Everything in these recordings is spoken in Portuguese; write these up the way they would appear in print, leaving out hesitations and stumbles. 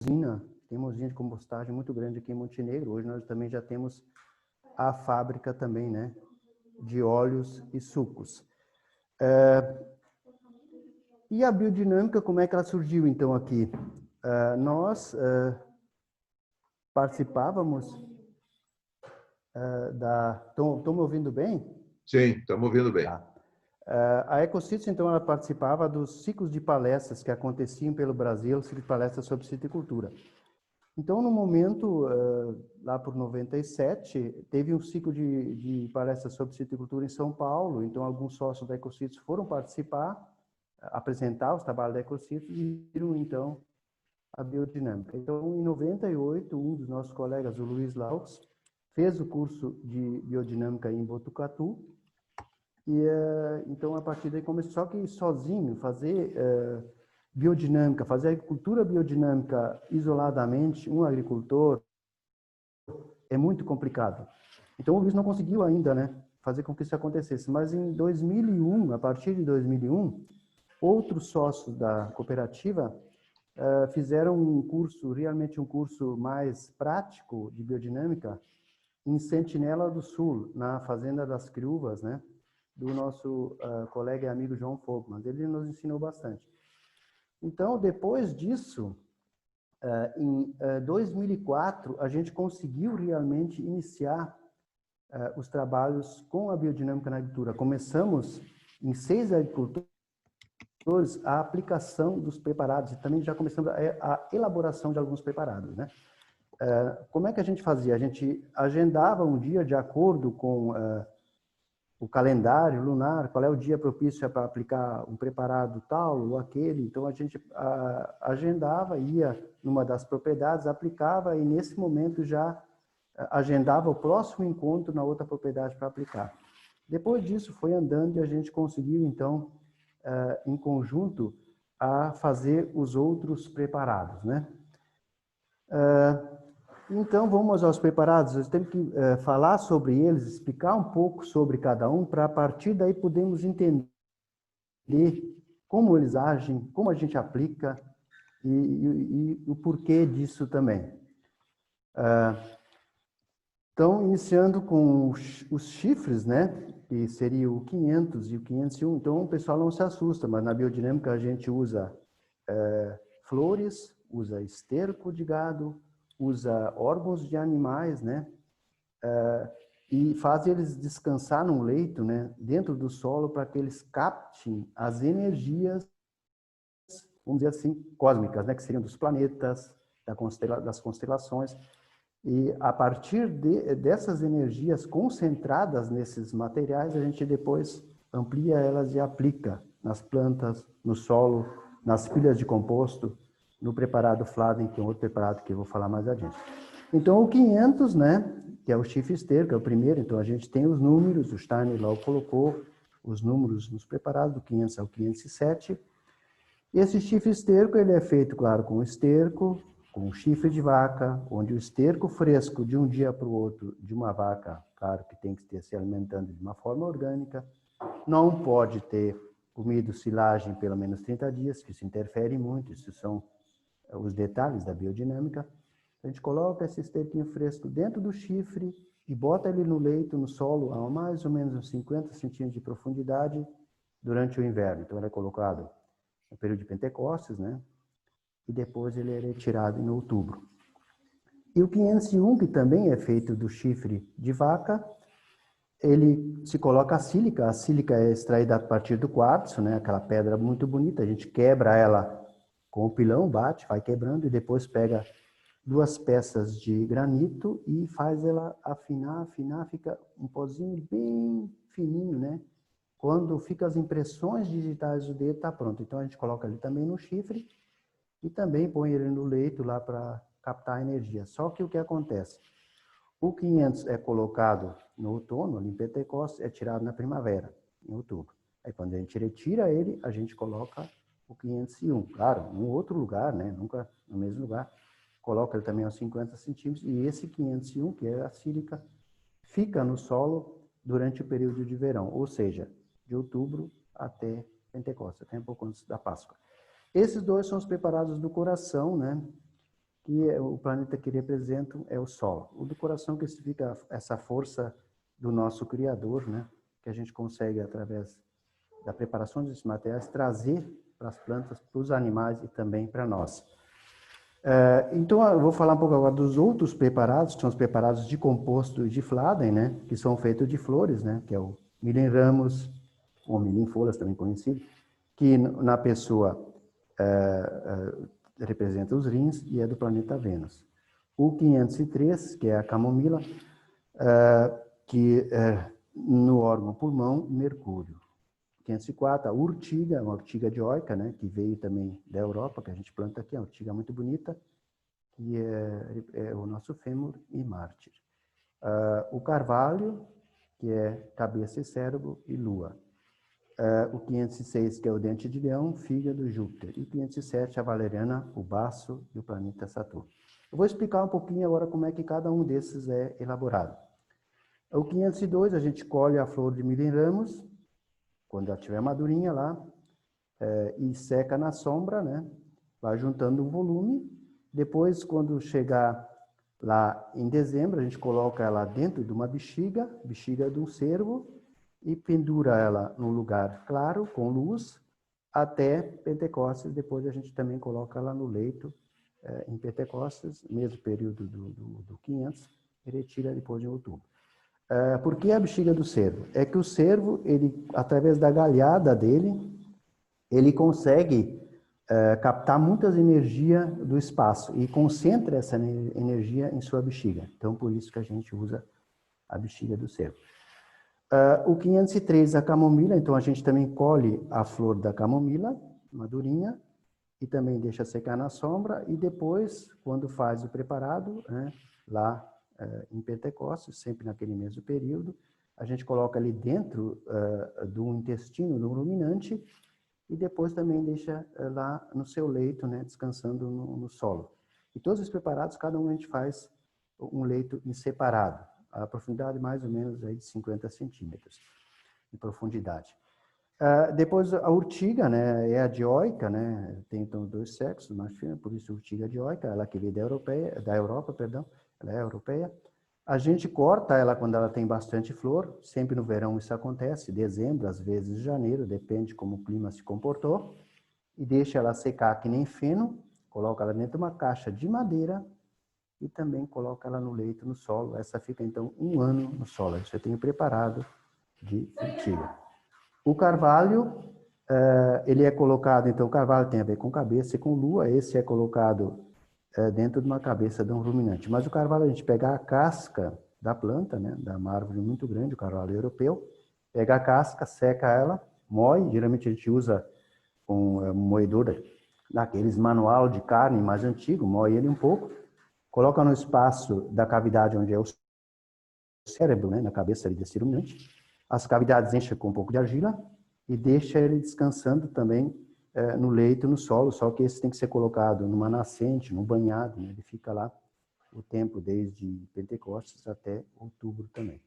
tem uma usina de compostagem muito grande aqui em Montenegro. Hoje nós também já temos a fábrica também, né, de óleos e sucos. E a biodinâmica, como é que ela surgiu então aqui? Nós participávamos da... Estão me ouvindo bem? Sim, estamos ouvindo bem. Tá. A Ecocitos, então, ela participava dos ciclos de palestras que aconteciam pelo Brasil, ciclo de palestras sobre citricultura. Então, no momento, lá por 97, teve um ciclo de palestras sobre citricultura em São Paulo. Então, alguns sócios da Ecocitos foram participar, apresentar os trabalhos da Ecocitos e viram, então, a biodinâmica. Então, em 98, um dos nossos colegas, o Luiz Laux, fez o curso de biodinâmica em Botucatu. E, então, a partir daí começou, só que sozinho, fazer biodinâmica, fazer agricultura biodinâmica isoladamente, um agricultor, é muito complicado. Então, o Luiz não conseguiu ainda, né, fazer com que isso acontecesse. Mas em 2001, a partir de 2001, outros sócios da cooperativa fizeram um curso, realmente um curso mais prático de biodinâmica, em Sentinela do Sul, na Fazenda das Criúvas, né, do nosso colega e amigo João Fogman. Ele nos ensinou bastante. Então, depois disso, em 2004, a gente conseguiu realmente iniciar os trabalhos com a biodinâmica na agricultura. Começamos em 6 agricultores a aplicação dos preparados e também já começamos a elaboração de alguns preparados, né? Como é que a gente fazia? A gente agendava um dia de acordo com o calendário lunar, qual é o dia propício para aplicar um preparado tal ou aquele. Então, a gente agendava, ia numa das propriedades, aplicava e, nesse momento, já agendava o próximo encontro na outra propriedade para aplicar. Depois disso, foi andando e a gente conseguiu, então, em conjunto, a fazer os outros preparados, né? Então, vamos aos preparados. Nós temos que falar sobre eles, explicar um pouco sobre cada um, para a partir daí podermos entender como eles agem, como a gente aplica e o porquê disso também. Então, iniciando com os chifres, né, que seria o 500 e o 501. Então, o pessoal não se assusta, mas na biodinâmica a gente usa flores, usa esterco de gado, usa órgãos de animais, né? E faz eles descansar num leito, né, dentro do solo, para que eles captem as energias, vamos dizer assim, cósmicas, né, que seriam dos planetas, das constelações. E a partir dessas energias concentradas nesses materiais, a gente depois amplia elas e aplica nas plantas, no solo, nas pilhas de composto, no preparado Fladen, que é um outro preparado que eu vou falar mais adiante. Então, o 500, né, que é o chifre esterco, é o primeiro. Então, a gente tem os números, o Steiner lá colocou os números nos preparados, do 500 ao 507. Esse chifre esterco, ele é feito, claro, com esterco, com chifre de vaca, onde o esterco fresco de um dia para o outro de uma vaca, claro que tem que ter se alimentando de uma forma orgânica, não pode ter comido silagem pelo menos 30 dias, que isso interfere muito, isso são os detalhes da biodinâmica. A gente coloca esse esterquinho fresco dentro do chifre e bota ele no leito, no solo, a mais ou menos uns 50 centímetros de profundidade durante o inverno. Então, ele é colocado no período de Pentecostes, né? E depois ele é retirado em outubro. E o 501, que também é feito do chifre de vaca, ele se coloca a sílica é extraída a partir do quartzo, né? Aquela pedra muito bonita, a gente quebra ela com o pilão, bate, vai quebrando e depois pega 2 peças de granito e faz ela afinar, fica um pozinho bem fininho, né? Quando fica as impressões digitais do dedo, está pronto. Então, a gente coloca ele também no chifre e também põe ele no leito lá para captar a energia. Só que o que acontece? O 500 é colocado no outono, ali em Pentecostes, é tirado na primavera, em outubro. Aí, quando a gente retira ele, a gente coloca o 501. Claro, em outro lugar, né? Nunca no mesmo lugar. Coloca ele também aos 50 centímetros. E esse 501, que é a sílica, fica no solo durante o período de verão, ou seja, de outubro até Pentecostes, até um pouco antes da Páscoa. Esses dois são os preparados do coração, né? que o planeta que representam é o Sol. O do coração que significa essa força do nosso Criador, né? Que a gente consegue, através da preparação desses materiais, trazer para as plantas, para os animais e também para nós. Então, eu vou falar um pouco agora dos outros preparados, que são os preparados de composto de Fladen, né? Que são feitos de flores, né? Que é o milho em ramos, ou milho em folhas, também conhecido, que na pessoa representa os rins e é do planeta Vênus. O 503, que é a camomila, que é no órgão pulmão, Mercúrio. 504, a urtiga, uma urtiga dioica, né, que veio também da Europa, que a gente planta aqui, é uma urtiga muito bonita, que é o nosso fêmur e mártir. O carvalho, que é cabeça e cérebro e lua. O 506, que é o dente de leão, fígado, Júpiter. E o 507, a valeriana, o baço e o planeta Saturno. Eu vou explicar um pouquinho agora como é que cada um desses é elaborado. O 502, a gente colhe a flor de milho em ramos, quando ela estiver madurinha lá, e seca na sombra, né? Vai juntando um volume. Depois, quando chegar lá em dezembro, a gente coloca ela dentro de uma bexiga de um cervo, e pendura ela num lugar claro, com luz, até Pentecostes. Depois a gente também coloca ela no leito em Pentecostes, mesmo período do 500, e retira depois em outubro. Por que a bexiga do cervo? É que o cervo, ele, através da galhada dele, ele consegue captar muitas energias do espaço e concentra essa energia em sua bexiga. Então, por isso que a gente usa a bexiga do cervo. O 503, a camomila, então a gente também colhe a flor da camomila, madurinha, e também deixa secar na sombra, e depois, quando faz o preparado, né, lá em Pentecostes, sempre naquele mesmo período, a gente coloca ali dentro do intestino, do ruminante, e depois também deixa lá no seu leito, né, descansando no solo. E todos os preparados, cada um a gente faz um leito em separado. A profundidade mais ou menos aí de 50 centímetros de profundidade. Depois a urtiga, né, é a dioica, né, tem então dois sexos, macho e fêmea, por isso urtiga dioica, ela que veio da Europa, ela é europeia. A gente corta ela quando ela tem bastante flor, sempre no verão isso acontece, dezembro, às vezes janeiro, depende como o clima se comportou, e deixa ela secar que nem feno, coloca ela dentro de uma caixa de madeira, e também coloca ela no leito, no solo. Essa fica, então, 1 ano no solo. Isso eu tenho preparado de urtiga. O carvalho, ele é colocado, então, o carvalho tem a ver com cabeça e com lua. Esse é colocado dentro de uma cabeça de um ruminante. Mas o carvalho, a gente pega a casca da planta, né, da uma árvore muito grande, o carvalho europeu, pega a casca, seca ela, moe. Geralmente a gente usa um moedor daqueles manual de carne mais antigo, moe ele um pouco, coloca no espaço da cavidade onde é o cérebro, né, na cabeça desse ruminante. As cavidades enchem com um pouco de argila e deixa ele descansando também no leito, no solo, só que esse tem que ser colocado numa nascente, num banhado, né, ele fica lá o tempo desde Pentecostes até outubro também.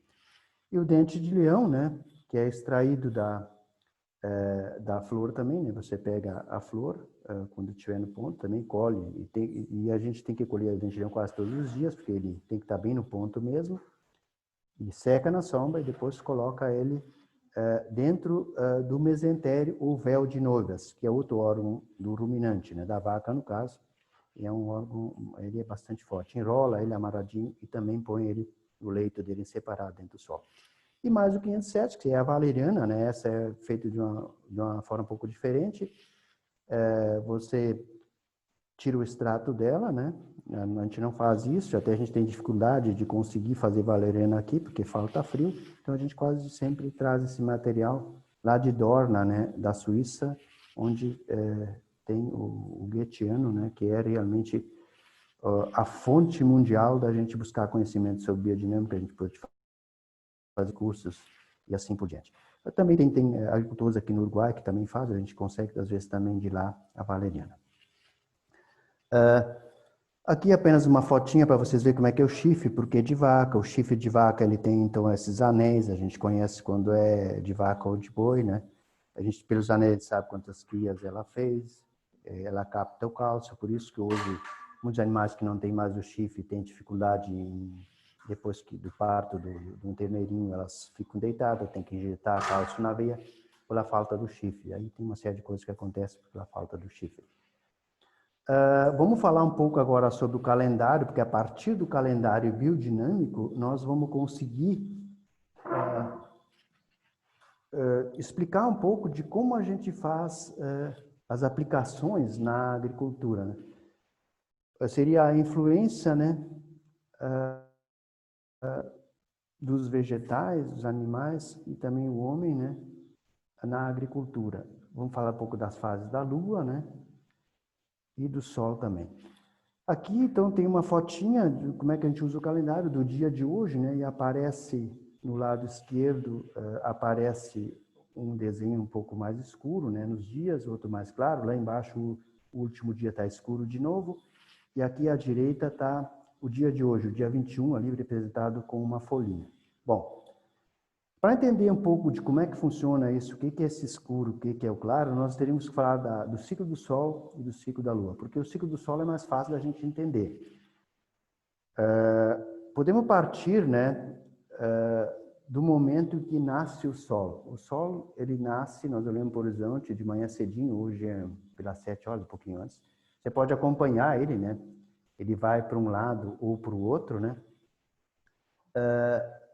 E o dente de leão, né, que é extraído da flor também, né? Você pega a flor quando estiver no ponto, também colhe, e a gente tem que colher o dente de leão quase todos os dias, porque ele tem que estar bem no ponto mesmo, e seca na sombra e depois coloca ele dentro do mesentério ou véu de Nogas, que é outro órgão do ruminante, né? Da vaca no caso, e é um órgão, ele é bastante forte, enrola ele amarradinho e também põe ele no leito dele separado dentro do solo. E mais o 507, que é a valeriana, né? Essa é feita de uma forma um pouco diferente. Você tira o extrato dela, né? A gente não faz isso, até a gente tem dificuldade de conseguir fazer valeriana aqui, porque falta frio. Então a gente quase sempre traz esse material lá de Dorna, né? Da Suíça, onde tem o Goetheano, né? Que é realmente a fonte mundial da gente buscar conhecimento sobre biodinâmica. A gente pode fazer cursos e assim por diante. Também tem agricultores aqui no Uruguai que também fazem, a gente consegue, às vezes, também de lá a valeriana. Aqui apenas uma fotinha para vocês verem como é que é o chifre, porque é de vaca. O chifre de vaca, ele tem, então, esses anéis, a gente conhece quando é de vaca ou de boi, né? A gente, pelos anéis, sabe quantas crias ela fez, ela capta o cálcio, por isso que hoje Muitos animais que não têm mais o chifre têm dificuldade depois do parto de um terneirinho, elas ficam deitadas, tem que injetar cálcio na veia pela falta do chifre. Aí tem uma série de coisas que acontecem pela falta do chifre. Vamos falar um pouco agora sobre o calendário, porque a partir do calendário biodinâmico, nós vamos conseguir explicar um pouco de como a gente faz as aplicações na agricultura, né? Seria a influência, né, dos vegetais, dos animais e também o homem, né, na agricultura. Vamos falar um pouco das fases da Lua, né, e do Sol também. Aqui, então, tem uma fotinha de como é que a gente usa o calendário do dia de hoje, né, e aparece no lado esquerdo, aparece um desenho um pouco mais escuro, né, nos dias, outro mais claro. Lá embaixo, o último dia está escuro de novo. E aqui à direita está o dia de hoje, o dia 21, ali representado com uma folhinha. Bom, para entender um pouco de como é que funciona isso, o que é esse escuro, o que é o claro, nós teríamos que falar do ciclo do Sol e do ciclo da Lua, porque o ciclo do Sol é mais fácil da gente entender. Podemos partir, né, do momento que nasce o Sol. O Sol, ele nasce, nós olhamos para o horizonte de manhã cedinho, hoje é pelas 7 horas, um pouquinho antes. Você pode acompanhar ele, né? Ele vai para um lado ou para o outro, né?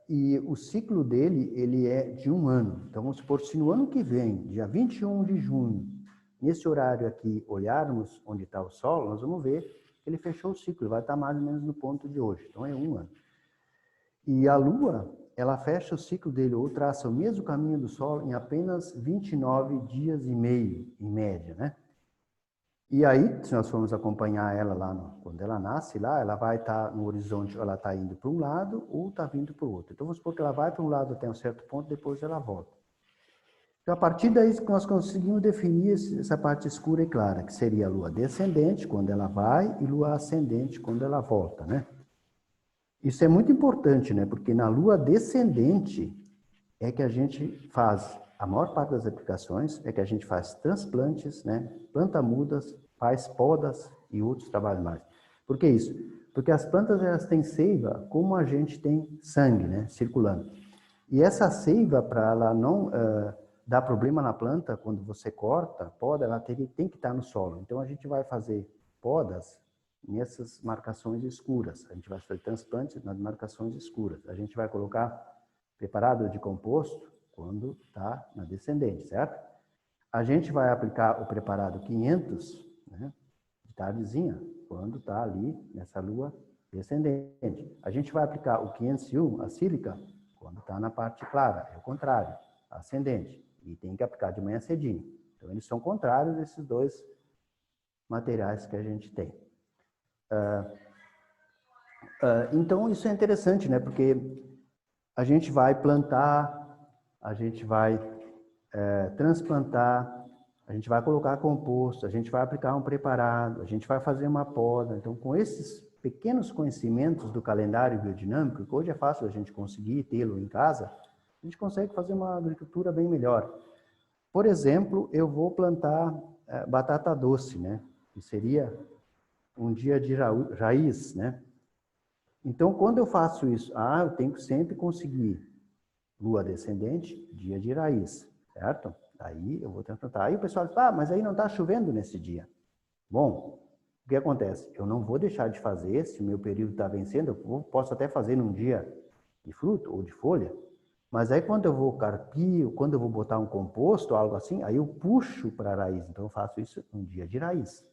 E o ciclo dele, ele é de um ano. Então, vamos supor, se no ano que vem, dia 21 de junho, nesse horário aqui, olharmos onde está o Sol, nós vamos ver que ele fechou o ciclo, ele vai estar mais ou menos no ponto de hoje. Então, é um ano. E a Lua, ela fecha o ciclo dele, ou traça o mesmo caminho do Sol, em apenas 29 dias e meio, em média, né? E aí, se nós formos acompanhar ela lá, quando ela nasce lá, ela vai estar no horizonte, ela está indo para um lado ou está vindo para o outro. Então, vamos supor que ela vai para um lado até um certo ponto, depois ela volta. Então, a partir daí, nós conseguimos definir essa parte escura e clara, que seria a lua descendente, quando ela vai, e lua ascendente, quando ela volta, né? Isso é muito importante, né? Porque na lua descendente é que a gente faz, a maior parte das aplicações é que a gente faz transplantes, né? Planta mudas, faz podas e outros trabalhos mais. Por que isso? Porque as plantas, elas têm seiva como a gente tem sangue, né? Circulando. E essa seiva, para ela não dar problema na planta, quando você corta, poda, ela tem que estar no solo. Então, a gente vai fazer podas nessas marcações escuras. A gente vai fazer transplantes nas marcações escuras. A gente vai colocar preparado de composto quando está na descendente, certo? A gente vai aplicar o preparado 500, né, de tardezinha, quando está ali nessa lua descendente. A gente vai aplicar o 501, a sílica, quando está na parte clara, é o contrário, ascendente. E tem que aplicar de manhã cedinho. Então, eles são contrários, esses dois materiais que a gente tem. Então, isso é interessante, né? Porque a gente vai plantar, a gente vai transplantar, a gente vai colocar composto, a gente vai aplicar um preparado, a gente vai fazer uma poda. Então, com esses pequenos conhecimentos do calendário biodinâmico, que hoje é fácil a gente conseguir tê-lo em casa, a gente consegue fazer uma agricultura bem melhor. Por exemplo, eu vou plantar batata doce, né? Que seria um dia de raiz, né? Então, quando eu faço isso, eu tenho que sempre conseguir lua descendente, dia de raiz, certo? Aí eu vou transplantar. Aí o pessoal diz, mas aí não está chovendo nesse dia. Bom, o que acontece? Eu não vou deixar de fazer, se o meu período está vencendo, eu posso até fazer num dia de fruto ou de folha, mas aí quando eu vou carpir, ou quando eu vou botar um composto, algo assim, aí eu puxo para a raiz. Então eu faço isso num dia de raiz,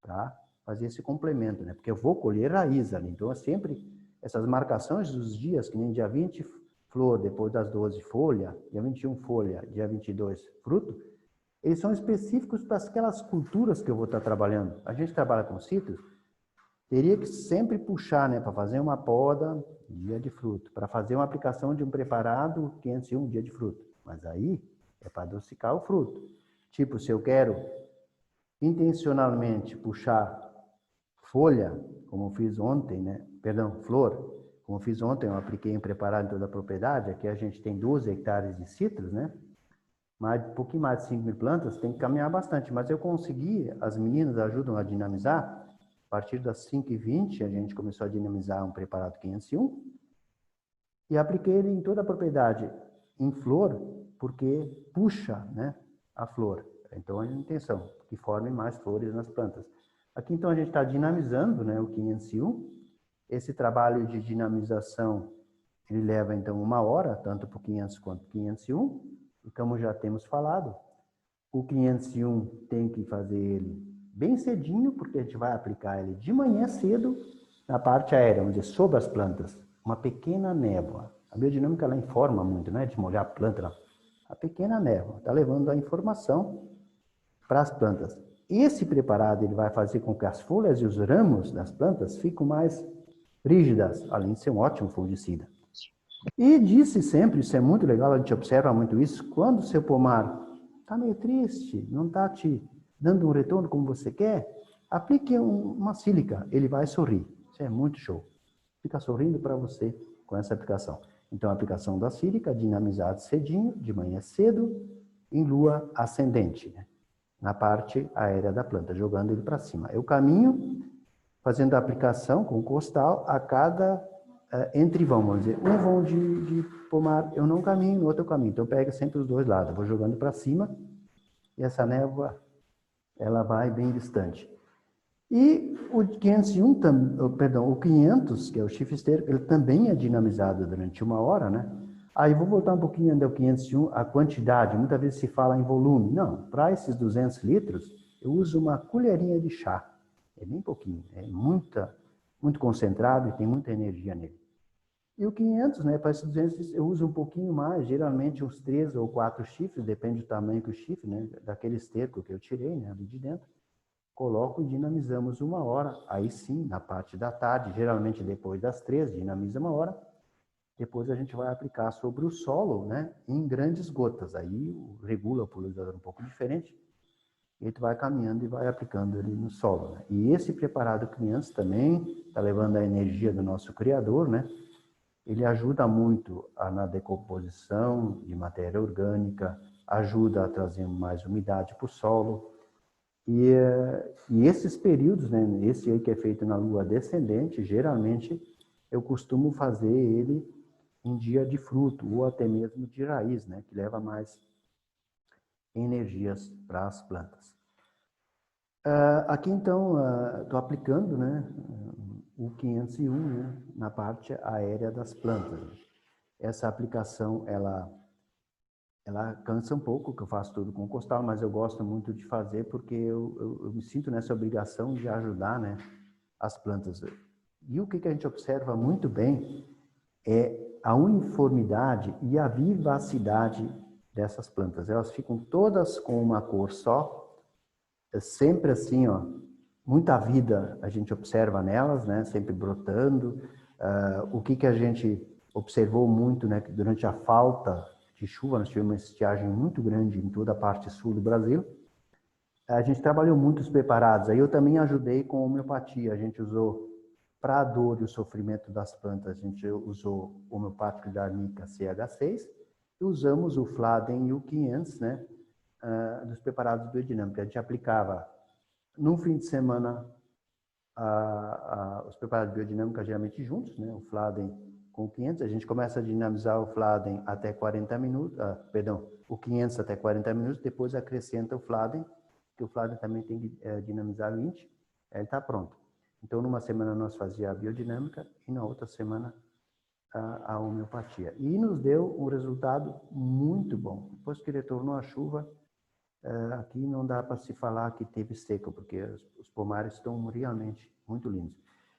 para fazer esse complemento, né? Porque eu vou colher raiz ali. Então, é sempre essas marcações dos dias, que nem dia 20, flor, depois das 12, folha, dia 21, folha, dia 22, fruto, eles são específicos para aquelas culturas que eu vou estar trabalhando. A gente trabalha com citros, teria que sempre puxar, né, para fazer uma poda, dia de fruto, para fazer uma aplicação de um preparado, 501, dia de fruto. Mas aí é para adocicar o fruto. Tipo, se eu quero intencionalmente puxar folha, como eu fiz ontem, né? Perdão, flor, como eu fiz ontem, eu apliquei em preparado em toda a propriedade. Aqui a gente tem 12 hectares de citros, né? Mas um pouquinho mais de 5.000 plantas, tem que caminhar bastante. Mas eu consegui, as meninas ajudam a dinamizar, partir das 5h20, a gente começou a dinamizar um preparado 501 e apliquei ele em toda a propriedade em flor, porque puxa, né, a flor. Então, é a intenção, que forme mais flores nas plantas. Aqui, então, a gente está dinamizando, né, o 501. Esse trabalho de dinamização, ele leva, então, 1 hora, tanto para o 500 quanto para o 501. E como já temos falado, o 501 tem que fazer ele bem cedinho, porque a gente vai aplicar ele de manhã cedo na parte aérea, vamos dizer, sobre as plantas. Uma pequena névoa. A biodinâmica, ela informa muito, não é de molhar a planta, não. A pequena névoa está levando a informação para as plantas. Esse preparado ele vai fazer com que as folhas e os ramos das plantas fiquem mais rígidas, além de ser um ótimo fungicida. E disse sempre, isso é muito legal, a gente observa muito isso, quando o seu pomar está meio triste, não está te dando um retorno como você quer, aplique uma sílica, ele vai sorrir. Isso é muito show. Fica sorrindo para você com essa aplicação. Então, a aplicação da sílica, dinamizada cedinho, de manhã cedo, em lua ascendente, né? Na parte aérea da planta, jogando ele para cima. Eu caminho fazendo a aplicação com o costal a cada entrevão, vamos dizer. Um vão de pomar, eu não caminho, no outro eu caminho. Então, pega sempre os dois lados. Eu vou jogando para cima e essa névoa, ela vai bem distante. E o 501, o 500, que é o chifre-esteiro, ele também é dinamizado durante 1 hora, né? Aí vou voltar um pouquinho ainda ao 501, a quantidade, muitas vezes se fala em volume. Não, para esses 200 litros, eu uso uma colherinha de chá. É bem pouquinho, é muito concentrado e tem muita energia nele. E o 500, né, para esses 200, eu uso um pouquinho mais, geralmente uns 3 ou 4 chifres, depende do tamanho do chifre, né, daquele esterco que eu tirei, né, ali de dentro. Coloco e dinamizamos 1 hora, aí sim, na parte da tarde, geralmente depois das 3, dinamiza 1 hora. Depois a gente vai aplicar sobre o solo, né, em grandes gotas. Aí regula o pulverizador um pouco diferente. E tu vai caminhando e vai aplicando ele no solo, né? E esse preparado 500 também está levando a energia do nosso criador, né? Ele ajuda muito na decomposição de matéria orgânica, ajuda a trazer mais umidade para o solo. E esses períodos, né, esse aí que é feito na lua descendente, geralmente eu costumo fazer ele em dia de fruto ou até mesmo de raiz, né, que leva mais energias para as plantas. Aqui então estou aplicando, né, o 501, né, na parte aérea das plantas. Essa aplicação ela cansa um pouco, que eu faço tudo com costal, mas eu gosto muito de fazer porque eu me sinto nessa obrigação de ajudar, né, as plantas. E o que a gente observa muito bem é a uniformidade e a vivacidade dessas plantas. Elas ficam todas com uma cor só, sempre assim, ó, muita vida a gente observa nelas, né, sempre brotando. O que a gente observou muito, né, que durante a falta de chuva, nós tivemos uma estiagem muito grande em toda a parte sul do Brasil. A gente trabalhou muito os preparados. Aí eu também ajudei com homeopatia. A gente usou para a dor e o sofrimento das plantas, a gente usou o homeopático da Arnica CH6 e usamos o Fladen e o 500, né, dos preparados biodinâmicos. A gente aplicava no fim de semana os preparados biodinâmicos geralmente juntos, né, o Fladen com o 500, a gente começa a dinamizar o Fladen até 40 minutos, o 500 até 40 minutos, depois acrescenta o Fladen, que o Fladen também tem que dinamizar 20, ele está pronto. Então, numa semana nós fazíamos a biodinâmica e na outra semana a homeopatia. E nos deu um resultado muito bom. Depois que retornou a chuva, aqui não dá para se falar que teve seca, porque os pomares estão realmente muito lindos.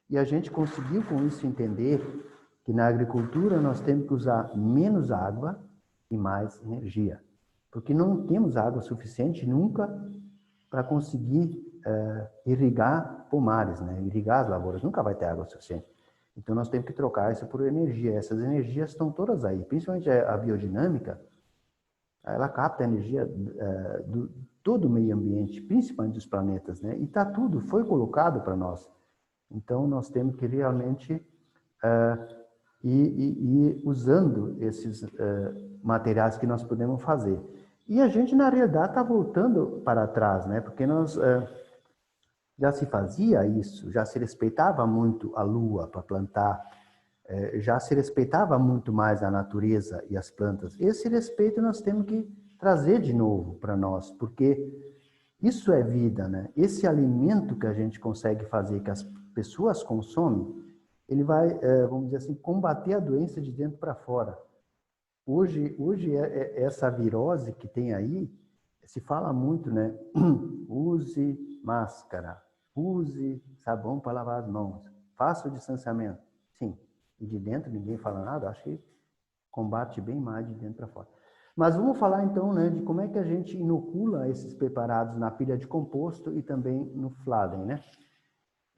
E a gente conseguiu com isso entender que na agricultura nós temos que usar menos água e mais energia. Porque não temos água suficiente nunca para conseguir irrigar pomares, né? Irrigar as lavouras. Nunca vai ter água suficiente. Então nós temos que trocar isso por energia. Essas energias estão todas aí, principalmente a biodinâmica. Ela capta a energia do todo o meio ambiente, principalmente dos planetas, né? E tá tudo, foi colocado para nós. Então nós temos que realmente ir usando esses materiais que nós podemos fazer. E a gente, na realidade, está voltando para trás, né? Porque nós já se fazia isso, já se respeitava muito a lua para plantar, já se respeitava muito mais a natureza e as plantas. Esse respeito nós temos que trazer de novo para nós, porque isso é vida, né? Esse alimento que a gente consegue fazer, que as pessoas consomem, ele vai, vamos dizer assim, combater a doença de dentro para fora. Hoje essa virose que tem aí, se fala muito, né? Use máscara, use sabão para lavar as mãos, faça o distanciamento. Sim, e de dentro ninguém fala nada, acho que combate bem mais de dentro para fora. Mas vamos falar então, né, de como é que a gente inocula esses preparados na pilha de composto e também no Fladen, né?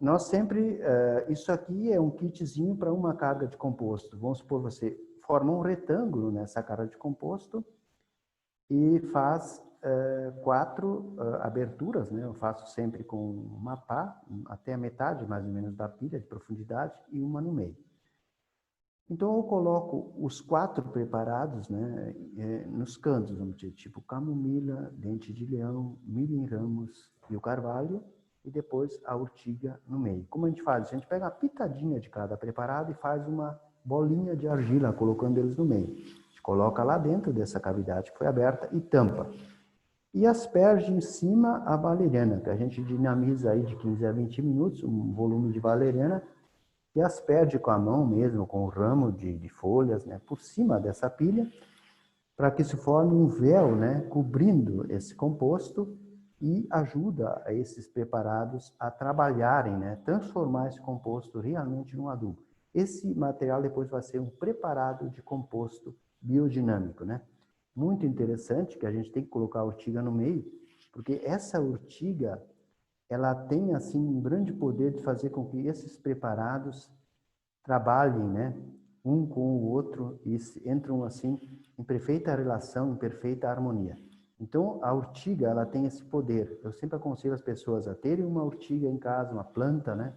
Nós sempre, isso aqui é um kitzinho para uma carga de composto. Vamos supor, você forma um retângulo nessa carga de composto e faz 4 aberturas, né? Eu faço sempre com uma pá, até a metade mais ou menos da pilha de profundidade e uma no meio. Então eu coloco os 4 preparados, né, nos cantos, vamos dizer, tipo camomila, dente de leão, milho em ramos e o carvalho, e depois a urtiga no meio. Como a gente faz? A gente pega a pitadinha de cada preparado e faz uma bolinha de argila, colocando eles no meio. A gente coloca lá dentro dessa cavidade que foi aberta e tampa. E asperge em cima a valeriana, que a gente dinamiza aí de 15 a 20 minutos, um volume de valeriana, e asperge com a mão mesmo, com o ramo de folhas, né, por cima dessa pilha, para que se forme um véu, né, cobrindo esse composto e ajuda a esses preparados a trabalharem, né, transformar esse composto realmente num adubo. Esse material depois vai ser um preparado de composto biodinâmico, né? Muito interessante, que a gente tem que colocar a urtiga no meio, porque essa urtiga ela tem assim um grande poder de fazer com que esses preparados trabalhem, né, um com o outro e entram assim em perfeita relação, em perfeita harmonia. Então a urtiga ela tem esse poder. Eu sempre aconselho as pessoas a terem uma urtiga em casa, uma planta, né,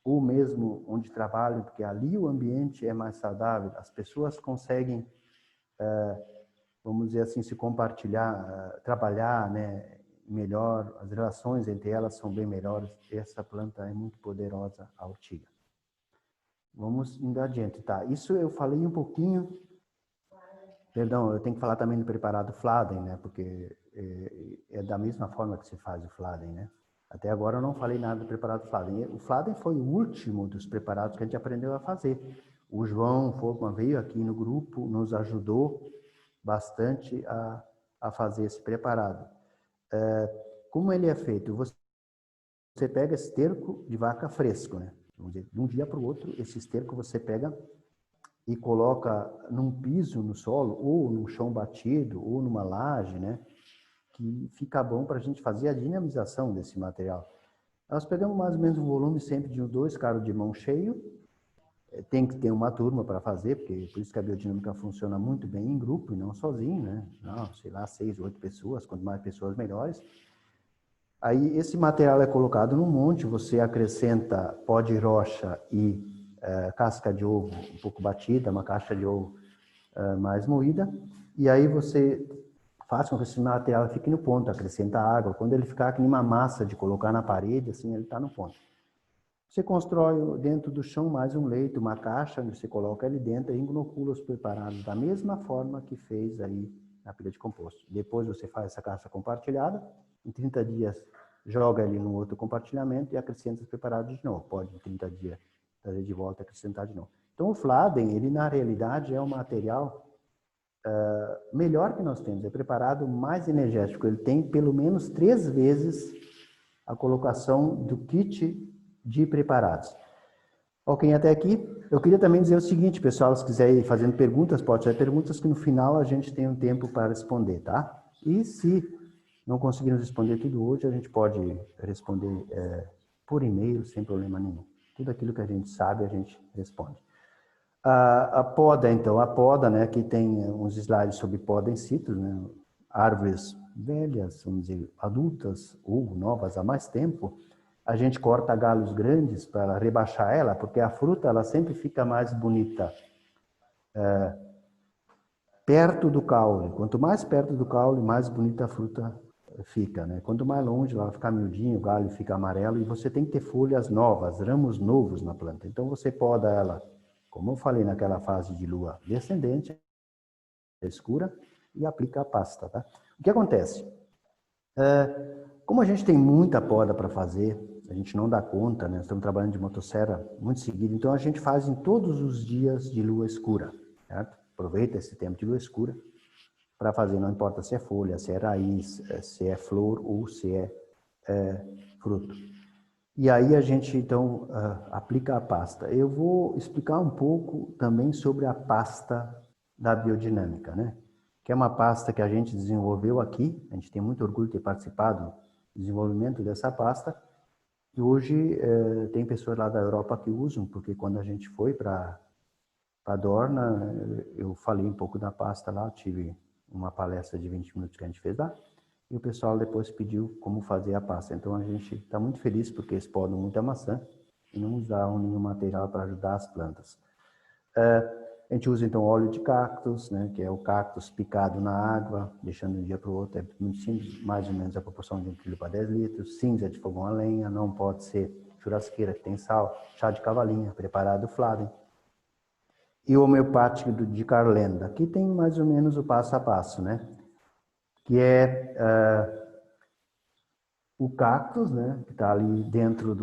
ou mesmo onde trabalham, porque ali o ambiente é mais saudável. As pessoas conseguem, vamos dizer assim, se compartilhar, trabalhar, né, melhor, as relações entre elas são bem melhores. Essa planta é muito poderosa, a urtiga. Vamos indo adiante, tá? Isso eu falei um pouquinho, perdão, eu tenho que falar também do preparado Fladen, né? Porque é da mesma forma que se faz o Fladen, né? Até agora eu não falei nada do preparado Fladen. O Fladen foi o último dos preparados que a gente aprendeu a fazer. O João Folkman veio aqui no grupo, nos ajudou bastante a fazer esse preparado. Como ele é feito? Você pega esterco de vaca fresco, né? Vamos dizer, de um dia para o outro, esse esterco você pega e coloca num piso no solo, ou num chão batido, ou numa laje, né? Que fica bom para a gente fazer a dinamização desse material. Nós pegamos mais ou menos um volume sempre de 2 caras de mão cheio. Tem que ter uma turma para fazer, porque por isso que a biodinâmica funciona muito bem em grupo e não sozinho, né? Não, sei lá, 6, 8 pessoas, quanto mais pessoas melhores. Aí esse material é colocado num monte, você acrescenta pó de rocha e casca de ovo um pouco batida, uma caixa de ovo mais moída, e aí você faz com que esse material fique no ponto, acrescenta água. Quando ele ficar que nem uma massa de colocar na parede, assim, ele está no ponto. Você constrói dentro do chão mais um leito, uma caixa, onde você coloca ele dentro e inocula os preparados da mesma forma que fez aí na pilha de composto. Depois você faz essa caixa compartilhada, em 30 dias joga ele no outro compartilhamento e acrescenta os preparados de novo. Pode em 30 dias trazer de volta e acrescentar de novo. Então o Fladen, ele na realidade é um material melhor que nós temos, é preparado mais energético. Ele tem pelo menos 3 vezes a colocação do kit de preparados. Ok, até aqui. Eu queria também dizer o seguinte, pessoal, se quiser ir fazendo perguntas, pode ser perguntas que no final a gente tem um tempo para responder, tá? E se não conseguirmos responder tudo hoje, a gente pode responder por e-mail, sem problema nenhum. Tudo aquilo que a gente sabe, a gente responde. A poda, então, a poda, né, aqui tem uns slides sobre poda in situ, né, árvores velhas, vamos dizer, adultas ou novas há mais tempo, a gente corta galhos grandes para rebaixar ela, porque a fruta ela sempre fica mais bonita perto do caule. Quanto mais perto do caule, mais bonita a fruta fica, né? Quanto mais longe, ela vai ficar miudinho, o galho fica amarelo e você tem que ter folhas novas, ramos novos na planta. Então você poda ela, como eu falei, naquela fase de lua descendente, escura, e aplica a pasta, tá? O que acontece? Como a gente tem muita poda para fazer, a gente não dá conta, né? Estamos trabalhando de motosserra muito seguido, então a gente faz em todos os dias de lua escura, certo? Aproveita esse tempo de lua escura para fazer, não importa se é folha, se é raiz, se é flor ou se é fruto. E aí a gente, então, aplica a pasta. Eu vou explicar um pouco também sobre a pasta da biodinâmica, né? Que é uma pasta que a gente desenvolveu aqui, a gente tem muito orgulho de ter participado do desenvolvimento dessa pasta, e hoje tem pessoas lá da Europa que usam, porque quando a gente foi para Dorna, eu falei um pouco da pasta lá, tive uma palestra de 20 minutos que a gente fez lá, e o pessoal depois pediu como fazer a pasta. Então a gente está muito feliz porque eles podam muita maçã e não usaram nenhum material para ajudar as plantas. A gente usa então óleo de cactus, né, que é o cactus picado na água, deixando de um dia para o outro, é muito simples, mais ou menos a proporção de 1 kg para 10 litros, cinza de fogão a lenha, não pode ser churrasqueira que tem sal, chá de cavalinha, preparado Fladen, e o homeopático de Carlenda. Aqui tem mais ou menos o passo a passo, né? Que é o cactus, né? Que está ali dentro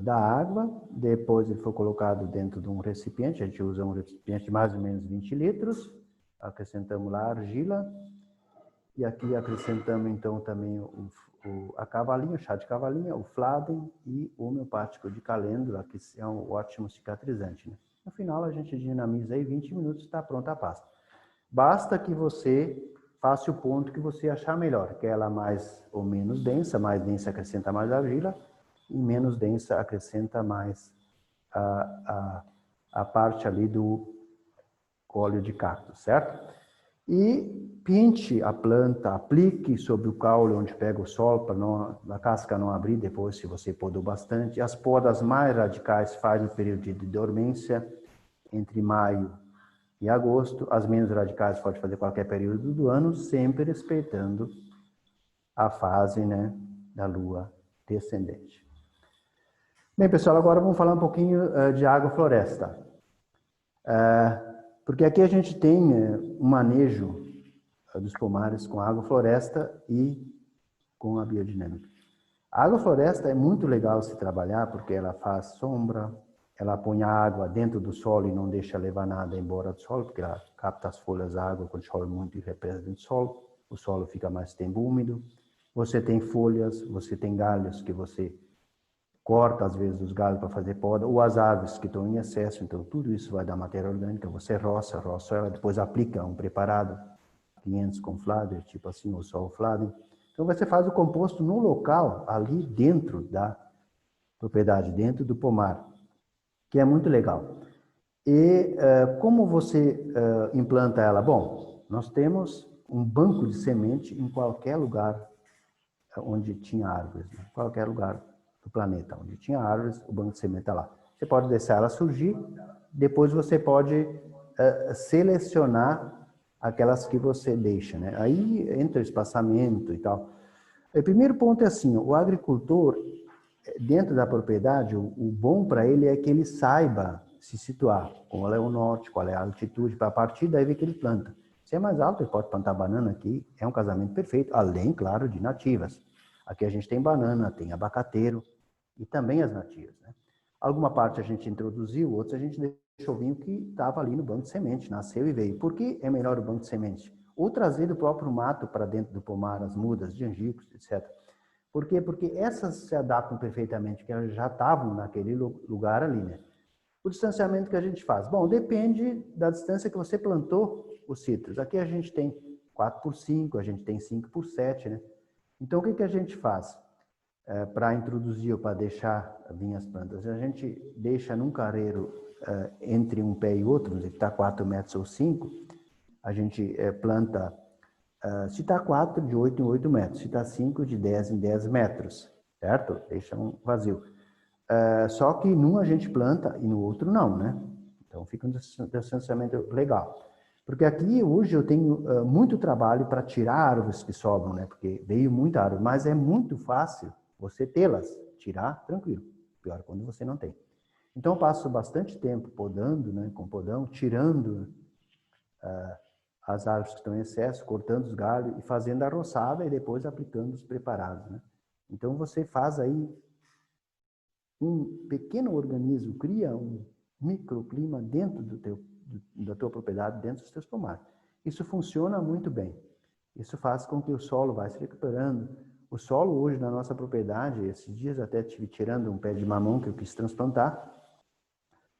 da água. Depois ele foi colocado dentro de um recipiente. A gente usa um recipiente de mais ou menos 20 litros. Acrescentamos lá a argila. E aqui acrescentamos então também a cavalinha, o chá de cavalinha, o Fladen e o homeopático de calêndula, que é um ótimo cicatrizante, né? No final, a gente dinamiza aí 20 minutos e está pronta a pasta. Basta que você faça o ponto que você achar melhor, que ela mais ou menos densa, mais densa acrescenta mais argila, e menos densa acrescenta mais a parte ali do óleo de cacto, certo? E pinte a planta, aplique sobre o caule onde pega o sol, para a casca não abrir depois, se você podou bastante. As podas mais radicais faz no período de dormência, entre maio e agosto. As menos radicais pode fazer qualquer período do ano, sempre respeitando a fase, né, da lua descendente. Bem, pessoal, agora vamos falar um pouquinho de agrofloresta. Porque aqui a gente tem um manejo dos pomares com agrofloresta e com a biodinâmica. A agrofloresta é muito legal se trabalhar porque ela faz sombra, ela põe a água dentro do solo e não deixa levar nada embora do solo, porque ela capta as folhas da água quando chove muito e represa dentro do solo. O solo fica mais tempo úmido. Você tem folhas, você tem galhos que você corta às vezes os galhos para fazer poda, ou as árvores que estão em excesso, então tudo isso vai dar matéria orgânica, você roça ela, depois aplica um preparado, 500 com Fladen, tipo assim, ou só o Fladen. Então você faz o composto no local, ali dentro da propriedade, dentro do pomar, que é muito legal. E como você implanta ela? Bom, nós temos um banco de semente em qualquer lugar onde tinha árvores, né? Qualquer lugar do planeta onde tinha árvores, o banco de semente está lá. Você pode deixar ela surgir, depois você pode selecionar aquelas que você deixa, né? Aí entra o espaçamento e tal. O primeiro ponto é assim, o agricultor, dentro da propriedade, o bom para ele é que ele saiba se situar, qual é o norte, qual é a altitude, para a partir daí ver que ele planta. Se é mais alto, ele pode plantar banana aqui, é um casamento perfeito, além, claro, de nativas. Aqui a gente tem banana, tem abacateiro e também as nativas, né? Alguma parte a gente introduziu, outros a gente deixou o vinho que estava ali no banco de semente, nasceu e veio. Por que é melhor o banco de semente? Ou trazer do próprio mato para dentro do pomar, as mudas, de angicos, etc. Por quê? Porque essas se adaptam perfeitamente, porque elas já estavam naquele lugar ali, né? O distanciamento que a gente faz? Bom, depende da distância que você plantou os citros. Aqui a gente tem 4x5, a gente tem 5x7, né? Então, o que a gente faz para introduzir ou para deixar vir as plantas? A gente deixa num careiro entre um pé e outro, se está 4 metros ou 5, a gente planta, se está 4, de 8 em 8 metros, se está 5, de 10 em 10 metros, certo? Deixa um vazio. Só que num a gente planta e no outro não, né? Então fica um distanciamento legal. Porque aqui, hoje, eu tenho muito trabalho para tirar árvores que sobram, né? Porque veio muita árvore, mas é muito fácil você tê-las, tirar, tranquilo. Pior quando você não tem. Então, eu passo bastante tempo podando, né? Com podão, tirando as árvores que estão em excesso, cortando os galhos e fazendo a roçada e depois aplicando os preparados, né? Então, você faz aí um pequeno organismo, cria um microclima dentro da tua propriedade, dentro dos teus pomares. Isso funciona muito bem. Isso faz com que o solo vá se recuperando. O solo hoje na nossa propriedade, esses dias até estive tirando um pé de mamão que eu quis transplantar,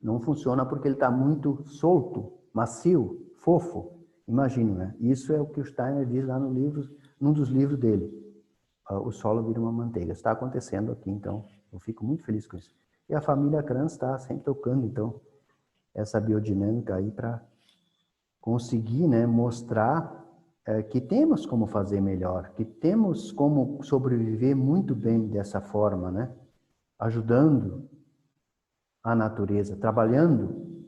não funciona porque ele está muito solto, macio, fofo. Imagine, né? Isso é o que o Steiner diz lá no livro, num dos livros dele. O solo vira uma manteiga. Está acontecendo aqui, então eu fico muito feliz com isso. E a família Kranz está sempre tocando, então, essa biodinâmica aí para conseguir, né, mostrar que temos como fazer melhor, que temos como sobreviver muito bem dessa forma, né? Ajudando a natureza, trabalhando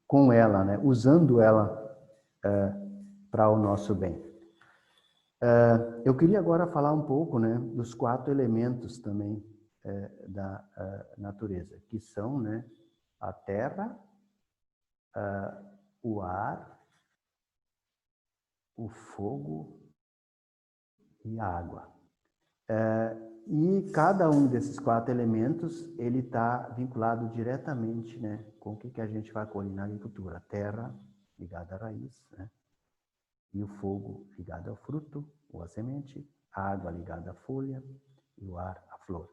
com ela, né? Usando ela para o nosso bem. Eu queria agora falar um pouco, né, dos 4 elementos também da natureza, que são, né, a terra, o ar, o fogo e a água. E cada um desses 4 elementos, ele está vinculado diretamente, né, com o que a gente vai colher na agricultura. A terra ligada à raiz, né, e o fogo ligado ao fruto ou à semente, a água ligada à folha e o ar à flor.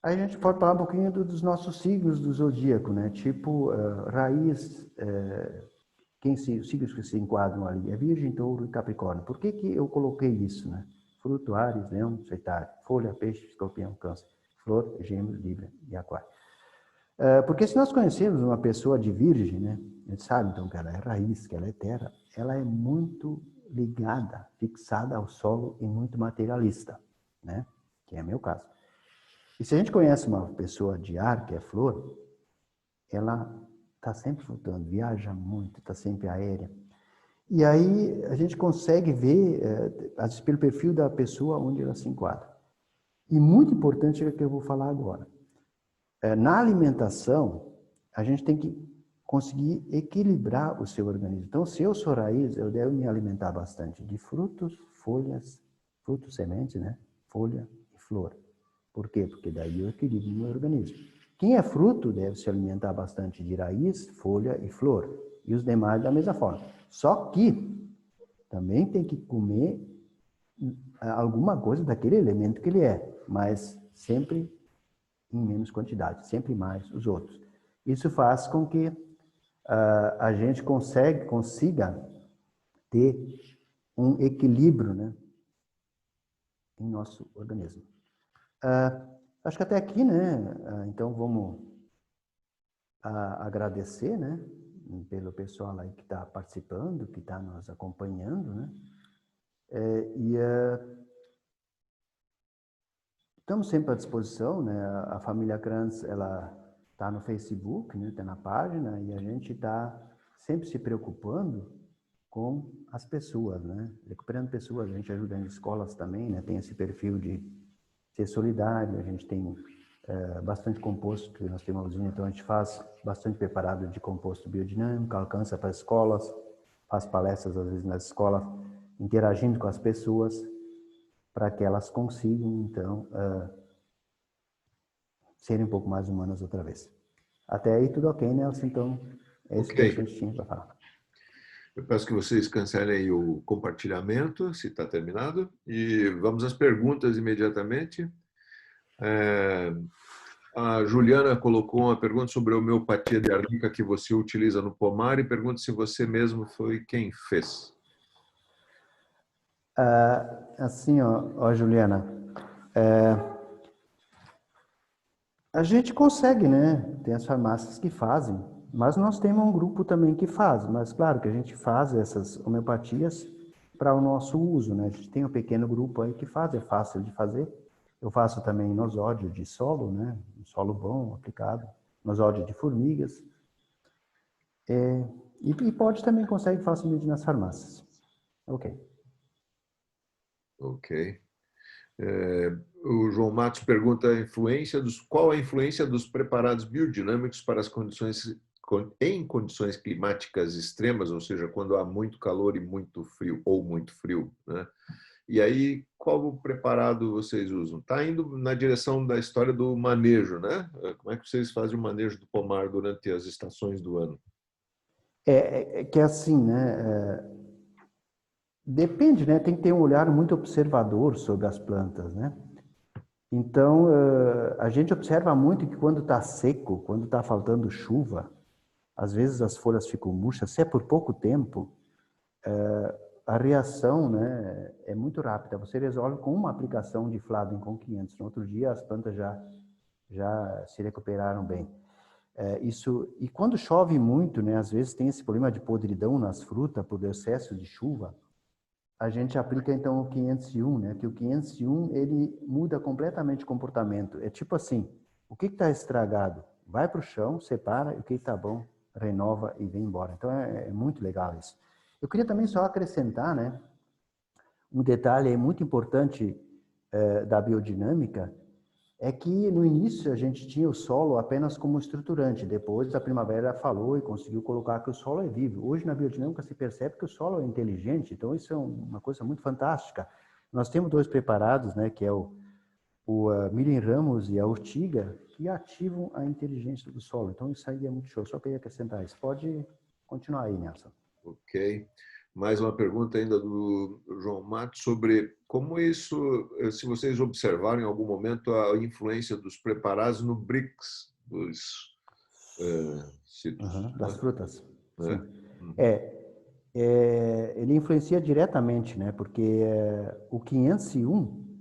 Aí a gente pode falar um pouquinho dos nossos signos do zodíaco, né? Tipo, raiz, os signos que se enquadram ali é Virgem, Touro e Capricórnio. Por que eu coloquei isso, né? Fruto, Áries, Leão, Sagitário. Folha, Peixe, Escorpião, Câncer. Flor, Gêmeos, Libra e Aquário. Porque se nós conhecemos uma pessoa de Virgem, né? A gente sabe então que ela é raiz, que ela é terra. Ela é muito ligada, fixada ao solo e muito materialista, né? Que é meu caso. E se a gente conhece uma pessoa de ar, que é flor, ela está sempre flutuando, viaja muito, está sempre aérea. E aí a gente consegue ver, pelo perfil da pessoa, onde ela se enquadra. E muito importante é o que eu vou falar agora. Na alimentação, a gente tem que conseguir equilibrar o seu organismo. Então, se eu sou raiz, eu devo me alimentar bastante de frutos, folhas, frutos, sementes, né? Folha e flor. Por quê? Porque daí eu equilibro o meu organismo. Quem é fruto deve se alimentar bastante de raiz, folha e flor. E os demais da mesma forma. Só que também tem que comer alguma coisa daquele elemento que ele é, mas sempre em menos quantidade, sempre mais os outros. Isso faz com que a gente consiga ter um equilíbrio, né, em nosso organismo. Acho que até aqui, né? Então vamos agradecer, né? Pelo pessoal aí que está participando, que está nos acompanhando, né? Estamos sempre à disposição, né? A família Kranz, ela está no Facebook, né? Está na página e a gente está sempre se preocupando com as pessoas, né? Recuperando pessoas, a gente ajuda em escolas também, né? Tem esse perfil de ser solidário, a gente tem bastante composto, que nós temos uma usina, então a gente faz bastante preparado de composto biodinâmico, alcança para as escolas, faz palestras às vezes nas escolas, interagindo com as pessoas, para que elas consigam, então, serem um pouco mais humanas outra vez. Até aí tudo ok, Nelson? Então, é isso que a gente tinha para falar. Eu peço que vocês cancelem o compartilhamento, se está terminado, e vamos às perguntas imediatamente. A Juliana colocou uma pergunta sobre a homeopatia de arnica que você utiliza no pomar e pergunta se você mesmo foi quem fez. Assim, ó Juliana, a gente consegue, né? Tem as farmácias que fazem, mas nós temos um grupo também que faz. Mas claro que a gente faz essas homeopatias para o nosso uso, né? A gente tem um pequeno grupo aí que faz, é fácil de fazer. Eu faço também nosódio de solo, né? Um solo bom, aplicado. Nosódio de formigas. E pode também consegue facilmente nas farmácias. Ok. Ok. O João Matos pergunta qual a influência dos preparados biodinâmicos para as condições em condições climáticas extremas, ou seja, quando há muito calor e muito frio, ou muito frio, né? E aí, qual preparado vocês usam? Está indo na direção da história do manejo, né? Como é que vocês fazem o manejo do pomar durante as estações do ano? É que assim, né? Depende, né? Tem que ter um olhar muito observador sobre as plantas, né? Então, a gente observa muito que quando está seco, quando está faltando chuva, às vezes as folhas ficam murchas, se é por pouco tempo, a reação, né, é muito rápida. Você resolve com uma aplicação de Flavin com 500. No outro dia, as plantas já se recuperaram bem. E quando chove muito, né, às vezes tem esse problema de podridão nas frutas por excesso de chuva, a gente aplica então o 501, né? Que o 501 ele muda completamente o comportamento. É tipo assim, o que está estragado vai para o chão, separa, e o que está bom renova e vem embora. Então é muito legal isso. Eu queria também só acrescentar, né? Um detalhe muito importante da biodinâmica é que no início a gente tinha o solo apenas como estruturante, depois a primavera falou e conseguiu colocar que o solo é vivo. Hoje na biodinâmica se percebe que o solo é inteligente, então isso é uma coisa muito fantástica. Nós temos dois preparados, né, que é o Miriam Ramos e a Urtiga, que ativam a inteligência do solo. Então isso aí é muito show. Só queria acrescentar isso. Pode continuar aí, Nelson. Ok. Mais uma pergunta ainda do João Matos sobre como isso, se vocês observaram em algum momento a influência dos preparados no BRICS, dos cítricos, Das frutas, sim. né? Uhum. Ele influencia diretamente, né? Porque o 501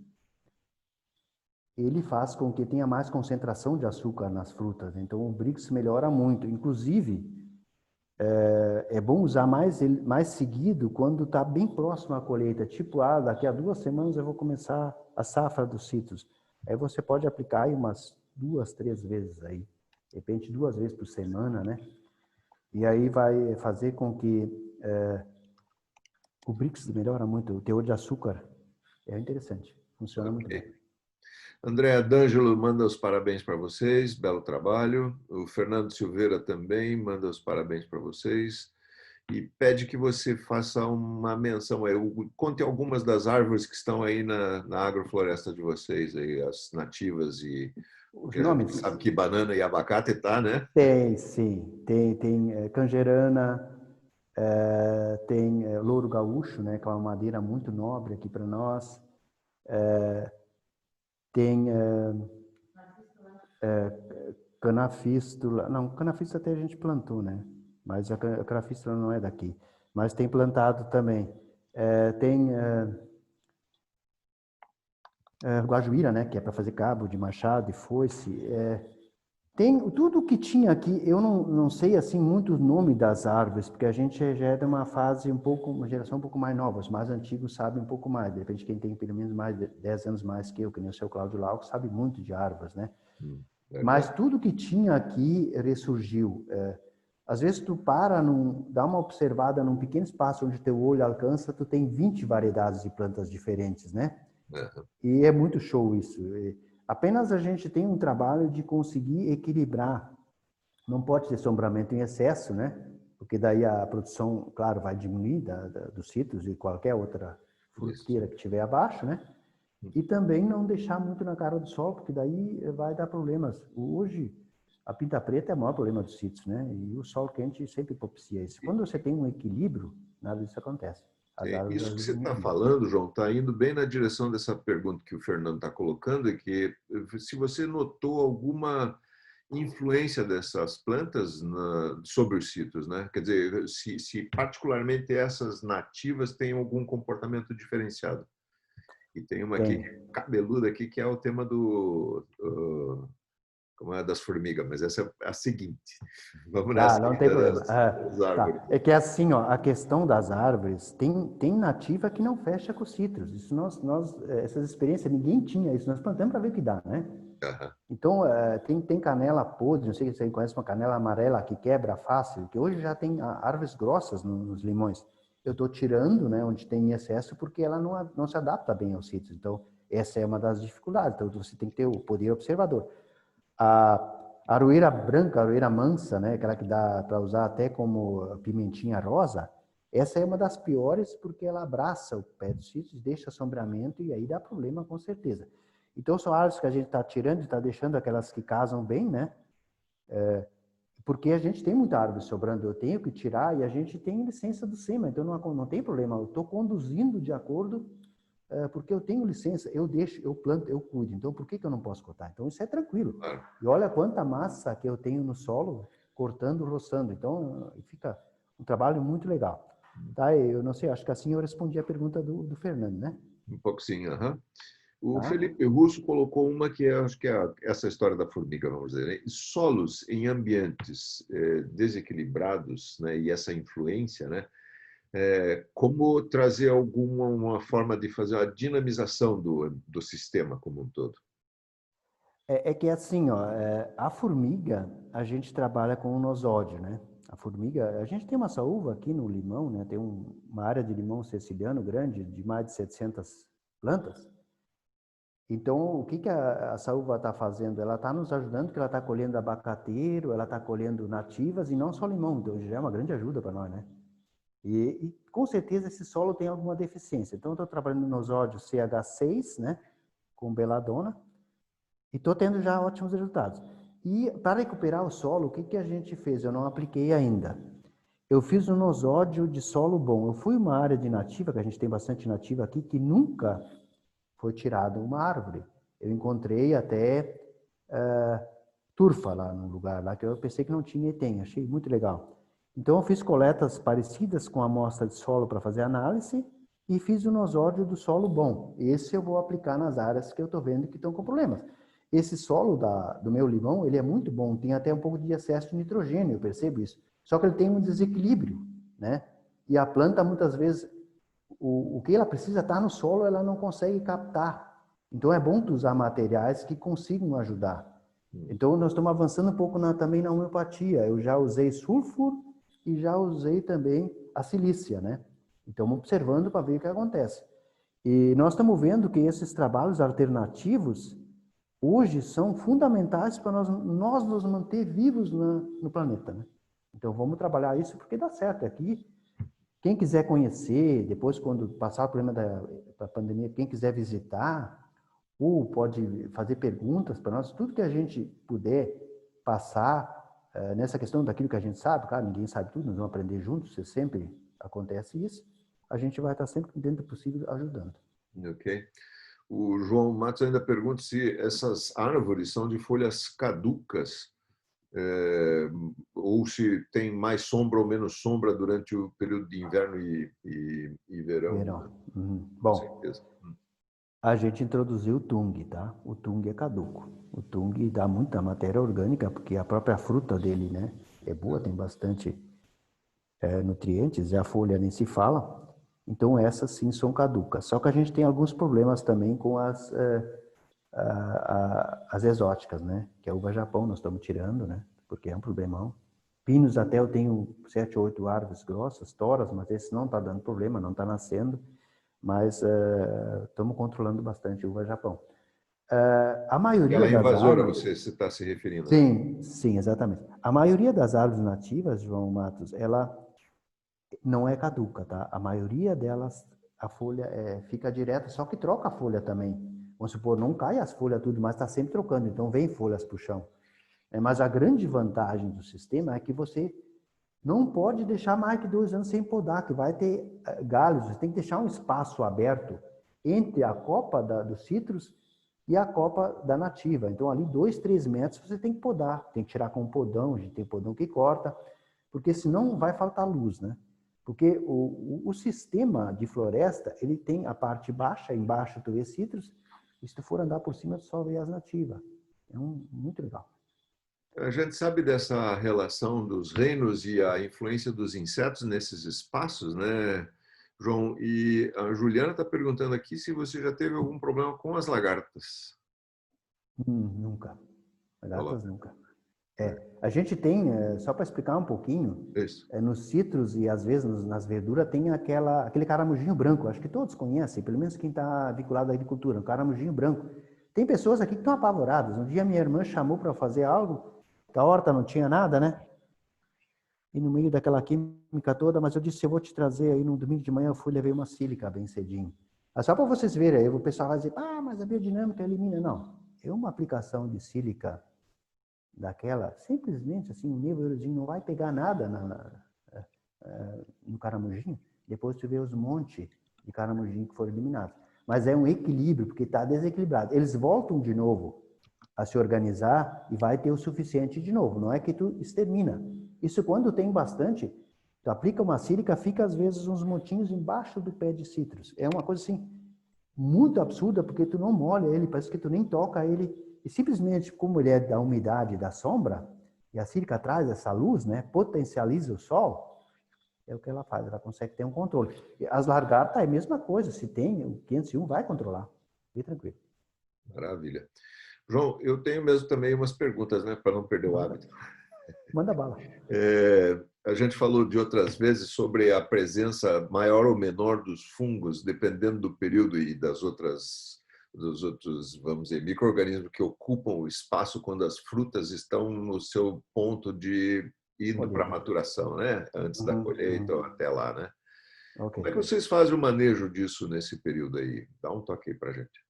ele faz com que tenha mais concentração de açúcar nas frutas. Então o BRICS melhora muito. Inclusive, é bom usar mais seguido quando está bem próximo à colheita. Tipo, daqui a 2 semanas eu vou começar a safra dos citros. Aí você pode aplicar aí umas 2, 3 vezes aí. De repente 2 vezes por semana, né? E aí vai fazer com que o BRICS melhora muito. O teor de açúcar é interessante. Funciona muito bem. Ok. André D'Angelo manda os parabéns para vocês, belo trabalho. O Fernando Silveira também manda os parabéns para vocês e pede que você faça uma menção, conte algumas das árvores que estão aí na agrofloresta de vocês, aí, as nativas, e Os porque a gente nomes? sabe que banana e abacate tá, né? Tem, sim. Tem canjerana, tem louro gaúcho, né, que é uma madeira muito nobre aqui para nós. Tem canafístula. Não, canafístula até a gente plantou, né? Mas a canafístula não é daqui. Mas tem plantado também. Tem guajuíra, né, que é para fazer cabo de machado e foice. Tem tudo que tinha aqui. Eu não sei assim muito o nome das árvores, porque a gente já é de uma fase uma geração um pouco mais nova. Os mais antigos sabem um pouco mais. De repente, quem tem pelo menos mais de 10 anos mais que eu, que nem o seu Cláudio Lauco, sabe muito de árvores, né? Mas Verdade. tudo que tinha aqui ressurgiu. Às vezes tu dá uma observada num pequeno espaço onde teu olho alcança, tu tem 20 variedades de plantas diferentes, né? Uhum. E é muito show isso. Apenas a gente tem um trabalho de conseguir equilibrar. Não pode ter sombramento em excesso, né? Porque daí a produção, claro, vai diminuir dos citros e qualquer outra Isso. fruteira que tiver abaixo, né? E também não deixar muito na cara do sol, porque daí vai dar problemas. Hoje, a pinta preta é o maior problema dos citros, né? E o sol quente sempre propicia isso. Quando você tem um equilíbrio, nada disso acontece. As árvores Isso que você ajudam está muito nisso. falando, João, está indo bem na direção dessa pergunta que o Fernando está colocando, é que se você notou alguma influência dessas plantas sobre os sítios, né? Quer dizer, se particularmente essas nativas têm algum comportamento diferenciado. E tem uma aqui, Tem. cabeluda aqui, que é o tema como é das formigas, mas essa é a seguinte. Vamos nessa Não aí tem problema. das árvores. Tá. É que assim, ó, a questão das árvores, tem nativa que não fecha com citros. Isso essas experiências, ninguém tinha isso. Nós plantamos para ver o que dá, né? Aham. Então, tem canela podre, não sei se você conhece uma canela amarela que quebra fácil, que hoje já tem árvores grossas nos limões. Eu estou tirando, né, onde tem excesso, porque ela não se adapta bem aos sítios. Então, essa é uma das dificuldades. Então, você tem que ter o poder observador. A aroeira branca, a aroeira mansa, né, aquela que dá para usar até como pimentinha rosa, essa é uma das piores porque ela abraça o pé dos sítios, deixa assombramento e aí dá problema com certeza. Então, são árvores que a gente está tirando e está deixando aquelas que casam bem, né? Porque a gente tem muita árvore sobrando, eu tenho que tirar e a gente tem licença do SEMA, então não tem problema. Eu estou conduzindo de acordo, porque eu tenho licença, eu deixo, eu planto, eu cuido. Então, por que eu não posso cortar? Então, isso é tranquilo. Claro. E olha quanta massa que eu tenho no solo, cortando, roçando. Então, fica um trabalho muito legal. Tá? Eu não sei, acho que assim eu respondi a pergunta do Fernando, né? Um pouco sim, aham. O Tá? Felipe Russo colocou uma que acho que é essa história da formiga, vamos dizer, né? Solos em ambientes desequilibrados, né? E essa influência, né? Como trazer alguma uma forma de fazer a dinamização do sistema como um todo? É que assim, ó, a formiga, a gente trabalha com o nosódio, né? A formiga, a gente tem uma saúva aqui no limão, né? Tem uma área de limão siciliano grande, de mais de 700 plantas. Então, o que a saúva está fazendo? Ela está nos ajudando, porque ela está colhendo abacateiro, ela está colhendo nativas e não só limão. Então, já é uma grande ajuda para nós, né? E com certeza esse solo tem alguma deficiência. Então, eu estou trabalhando no nosódio CH6, né? Com beladona. E estou tendo já ótimos resultados. E para recuperar o solo, o que a gente fez? Eu não apliquei ainda. Eu fiz um nosódio de solo bom. Eu fui uma área de nativa, que a gente tem bastante nativa aqui, que nunca foi tirada uma árvore. Eu encontrei até turfa lá no lugar, lá que eu pensei que não tinha e tem. Achei muito legal. Então eu fiz coletas parecidas com a amostra de solo para fazer análise e fiz o nosódio do solo bom. Esse eu vou aplicar nas áreas que eu estou vendo que estão com problemas. Esse solo do meu limão, ele é muito bom, tem até um pouco de excesso de nitrogênio, eu percebo isso. Só que ele tem um desequilíbrio, né? E a planta, muitas vezes, o que ela precisa estar no solo, ela não consegue captar. Então, é bom tu usar materiais que consigam ajudar. Então, nós estamos avançando um pouco também na homeopatia. Eu já usei sulfuro e já usei também a silícia, né? Então, observando para ver o que acontece. E nós estamos vendo que esses trabalhos alternativos, hoje, são fundamentais para nós nos manter vivos no planeta, né? Então, vamos trabalhar isso porque dá certo. Aqui, quem quiser conhecer, depois, quando passar o problema da pandemia, quem quiser visitar, ou pode fazer perguntas para nós, tudo que a gente puder passar nessa questão daquilo que a gente sabe, claro, ninguém sabe tudo, nós vamos aprender juntos, sempre acontece isso, a gente vai estar sempre, dentro do possível, ajudando. Ok. O João Matos ainda pergunta se essas árvores são de folhas caducas, ou se tem mais sombra ou menos sombra durante o período de inverno e verão. Verão. Com Bom, certeza. a gente introduziu o tung, tá? O tung é caduco. O tung dá muita matéria orgânica, porque a própria fruta dele, né, é boa, tem bastante nutrientes, e a folha nem se fala. Então, essas sim são caducas. Só que a gente tem alguns problemas também com as exóticas, né? Que é a uva Japão, nós estamos tirando, né? Porque é um problemão. Pinos até eu tenho 7 ou 8 árvores grossas, toras, mas esse não está dando problema, não está nascendo. Mas estamos controlando bastante a uva Japão. A Ela maioria é das invasora, árvores... você está se referindo, né? Sim, sim, exatamente. A maioria das árvores nativas, João Matos, ela não é caduca, tá? A maioria delas, a folha fica direta, só que troca a folha também. Vamos supor, não cai as folhas tudo, mas está sempre trocando, então vem folhas para o chão. Mas a grande vantagem do sistema é que você não pode deixar mais que 2 anos sem podar, que vai ter galhos, você tem que deixar um espaço aberto entre a copa dos citros e a copa da nativa. Então, ali 2, 3 metros você tem que podar, tem que tirar com um podão, a gente tem podão que corta, porque senão vai faltar luz, né? Porque o sistema de floresta, ele tem a parte baixa, embaixo tu vê citros, e se tu for andar por cima, tu só vê as nativas. É muito legal. A gente sabe dessa relação dos reinos e a influência dos insetos nesses espaços, né, João? E a Juliana está perguntando aqui se você já teve algum problema com as lagartas. Nunca. Baratas Coloca. nunca. A gente tem, só para explicar um pouquinho, Isso. nos citros e às vezes nas verduras tem aquele caramujinho branco. Acho que todos conhecem, pelo menos quem está vinculado à agricultura, o caramujinho branco. Tem pessoas aqui que estão apavoradas. Um dia minha irmã chamou para fazer algo, da horta não tinha nada, né? E no meio daquela química toda, mas eu disse, eu vou te trazer aí no domingo de manhã, eu fui levei uma sílica bem cedinho. Só para vocês verem, aí o pessoal vai dizer, mas a biodinâmica elimina. Não, é uma aplicação de sílica daquela, simplesmente assim, o nívelzinho não vai pegar nada no caramujinho. Depois tu vê os montes de caramujinho que foram eliminados. Mas é um equilíbrio, porque está desequilibrado. Eles voltam de novo a se organizar e vai ter o suficiente de novo. Não é que tu extermina. Isso quando tem bastante, tu aplica uma sílica, fica às vezes uns montinhos embaixo do pé de citros. É uma coisa assim, muito absurda, porque tu não molha ele, parece que tu nem toca ele. E simplesmente, como ele é da umidade e da sombra, e a sílica traz essa luz, né, potencializa o sol, é o que ela faz, ela consegue ter um controle. E as lagartas é a mesma coisa, se tem, o 501 vai controlar, bem tranquilo. Maravilha. João, eu tenho mesmo também umas perguntas, né, para não perder o hábito. Manda bala. A gente falou de outras vezes sobre a presença maior ou menor dos fungos, dependendo do período e dos outros, vamos dizer, micro-organismos que ocupam o espaço quando as frutas estão no seu ponto de indo para a maturação, né? Antes da colheita ou até lá, né? Okay. Como é que vocês fazem o manejo disso nesse período aí? Dá um toque aí para a gente.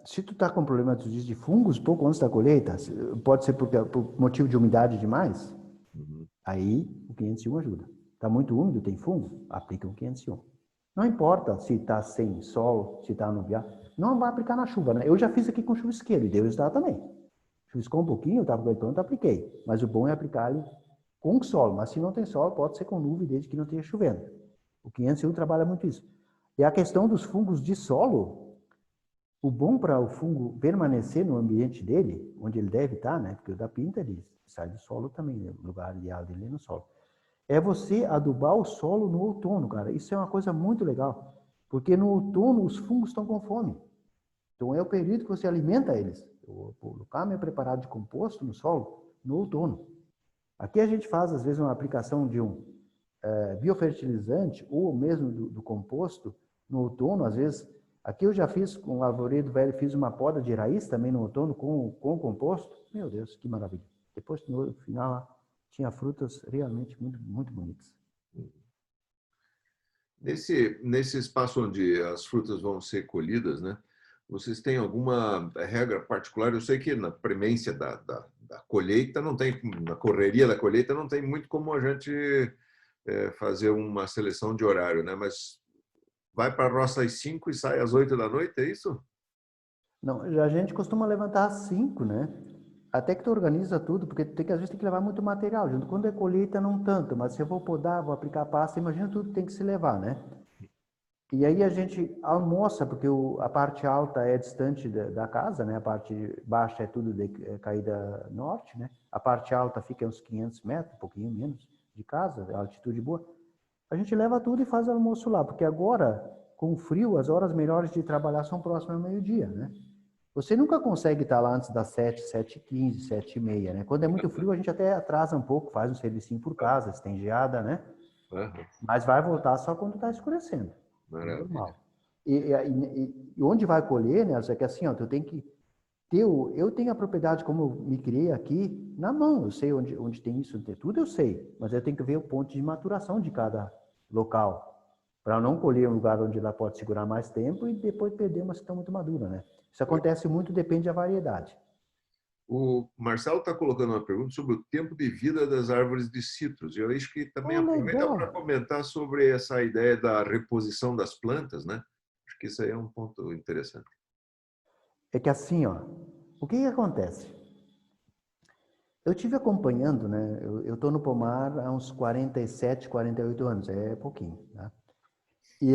Se tu está com problema, tu diz, de fungos pouco antes da colheita, pode ser por motivo de umidade demais, aí o 501 ajuda. Está muito úmido, tem fungo, aplica o 501. Não importa se está sem sol, se está nublado, não vai aplicar na chuva, né? Eu já fiz aqui com chuvisqueiro e deu resultado também. Chuviscou um pouquinho, eu estava com ele pronto, apliquei. Mas o bom é aplicar ele com sol, mas se não tem sol, pode ser com nuvem, desde que não esteja chovendo. O 501 trabalha muito isso. E a questão dos fungos de solo, o bom para o fungo permanecer no ambiente dele, onde ele deve estar, né? Porque o da pinta, ele sai do solo também, né? O lugar ideal dele é no solo. É você adubar o solo no outono, cara. Isso é uma coisa muito legal. Porque no outono os fungos estão com fome. Então é o período que você alimenta eles. Eu vou colocar meu preparado de composto no solo no outono. Aqui a gente faz, às vezes, uma aplicação de um biofertilizante ou mesmo do composto no outono, às vezes. Aqui eu já fiz com o arvoredo velho, fiz uma poda de raiz também no outono com o composto. Meu Deus, que maravilha. Depois, no final, tinha frutas realmente muito, muito bonitas. Nesse espaço onde as frutas vão ser colhidas, né? Vocês têm alguma regra particular? Eu sei que na premência da colheita não tem, na correria da colheita não tem muito como a gente fazer uma seleção de horário, né? Mas vai para a roça às 5 e sai às 8 da noite, é isso? Não, a gente costuma levantar às 5, né? Até que tu organiza tudo, porque às vezes tem que levar muito material junto. Quando é colheita, não tanto, mas se eu vou podar, vou aplicar pasta, imagina tudo que tem que se levar, né? E aí a gente almoça, porque a parte alta é distante da casa, né? A parte baixa é tudo de caída norte, né? A parte alta fica uns 500 metros, um pouquinho menos de casa, altitude boa. A gente leva tudo e faz almoço lá, porque agora, com o frio, as horas melhores de trabalhar são próximas ao meio-dia, né? Você nunca consegue estar lá antes das 7, 7h15, 7h30, né? Quando é muito frio, a gente até atrasa um pouco, faz um servicinho por casa, se tem geada, né? Mas vai voltar só quando está escurecendo. Maravilha. Normal. E onde vai colher, né? É que assim, ó, tu tem que ter eu tenho a propriedade, como eu me criei aqui, na mão. Eu sei onde tem isso, tudo eu sei. Mas eu tenho que ver o ponto de maturação de cada local. Para não colher um lugar onde ela pode segurar mais tempo e depois perder umas que estão muito maduras, né? Isso acontece muito, depende da variedade. O Marcelo está colocando uma pergunta sobre o tempo de vida das árvores de citros. Eu acho que também aproveita para comentar sobre essa ideia da reposição das plantas, né? Acho que isso aí é um ponto interessante. É que assim, ó, o que acontece? Eu tive acompanhando, né? Eu estou no pomar há uns 47, 48 anos, é pouquinho, né? E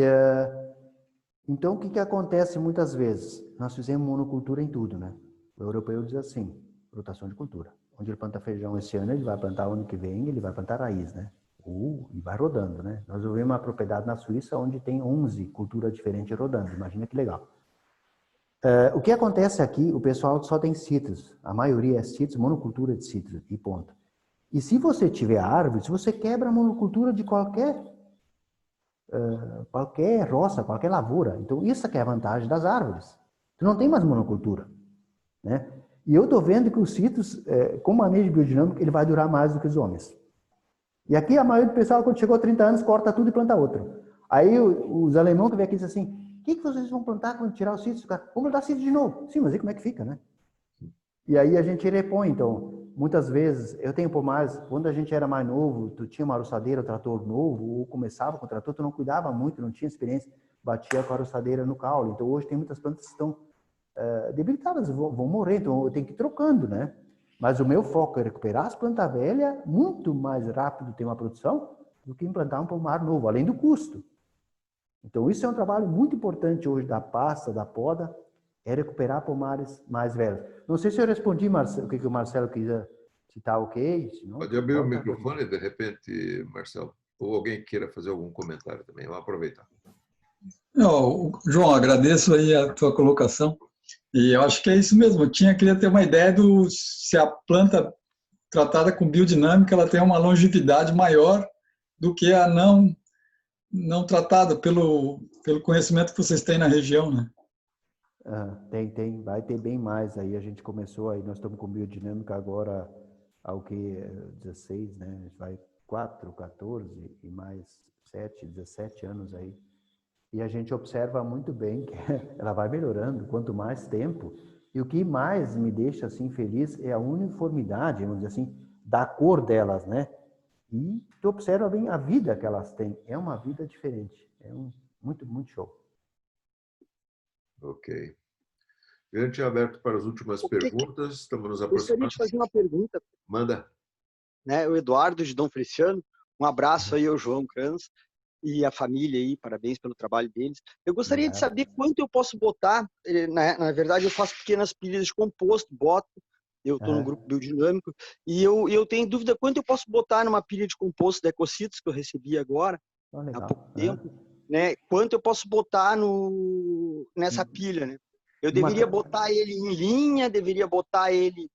então o que acontece muitas vezes? Nós fizemos monocultura em tudo, né? O europeu diz assim, rotação de cultura. Onde ele planta feijão esse ano, ele vai plantar o ano que vem, ele vai plantar raiz, né? E vai rodando, né? Nós vimos uma propriedade na Suíça onde tem 11 culturas diferentes rodando. Imagina que legal. O que acontece aqui, o pessoal só tem citros. A maioria é citros, monocultura de citros e ponto. E se você tiver árvores, você quebra a monocultura de qualquer roça, qualquer lavoura. Então, isso que é a vantagem das árvores. Tu não tem mais monocultura, né? E eu estou vendo que os citros, com manejo biodinâmico, ele vai durar mais do que os homens. E aqui a maioria do pessoal, quando chegou a 30 anos, corta tudo e planta outro. Aí os alemães que vêm aqui dizem assim, o que vocês vão plantar quando tirar os citros? Vamos plantar citros de novo. Sim, mas aí como é que fica, né? E aí a gente repõe, então, muitas vezes, eu tenho pomares, quando a gente era mais novo, tu tinha uma roçadeira, um trator novo, ou começava com o trator, tu não cuidava muito, não tinha experiência, batia com a roçadeira no caule. Então hoje tem muitas plantas que estão debilitadas, vão morrer, então eu tenho que ir trocando, né? Mas o meu foco é recuperar as plantas velhas, muito mais rápido ter uma produção, do que implantar um pomar novo, além do custo. Então isso é um trabalho muito importante hoje da pasta, da poda, é recuperar pomares mais velhos. Não sei se eu respondi, Marcelo, o que o Marcelo quiser, se está ok, se não, Pode abrir o volta. microfone, de repente, Marcelo, ou alguém queira fazer algum comentário também. Vamos aproveitar. Não, João, agradeço aí a tua colocação. E eu acho que é isso mesmo. Queria ter uma ideia do se a planta tratada com biodinâmica ela tem uma longevidade maior do que a não tratada pelo conhecimento que vocês têm na região, né? Vai ter bem mais aí. A gente começou aí, nós estamos com biodinâmica agora ao que 16, né? Vai 4, 14 e mais 7, 17 anos aí. E a gente observa muito bem que ela vai melhorando quanto mais tempo. E o que mais me deixa assim feliz é a uniformidade, vamos dizer assim, da cor delas, né? E tu observa bem a vida que elas têm. É uma vida diferente. Muito, muito show. Ok. Eu tinha aberto para as últimas perguntas. Estamos nos aproximando. Gostaria de fazer uma pergunta. Manda. Né? O Eduardo de Dom Feliciano. Um abraço aí ao João Kranz e a família aí, parabéns pelo trabalho deles. Eu gostaria de saber quanto eu posso botar, na verdade eu faço pequenas pilhas de composto, eu estou no grupo biodinâmico, e eu tenho dúvida quanto eu posso botar numa pilha de composto da Ecocitos, que eu recebi agora, há pouco tempo, né? Quanto eu posso botar nessa pilha, né? Eu deveria botar ele em linha, deveria botar ele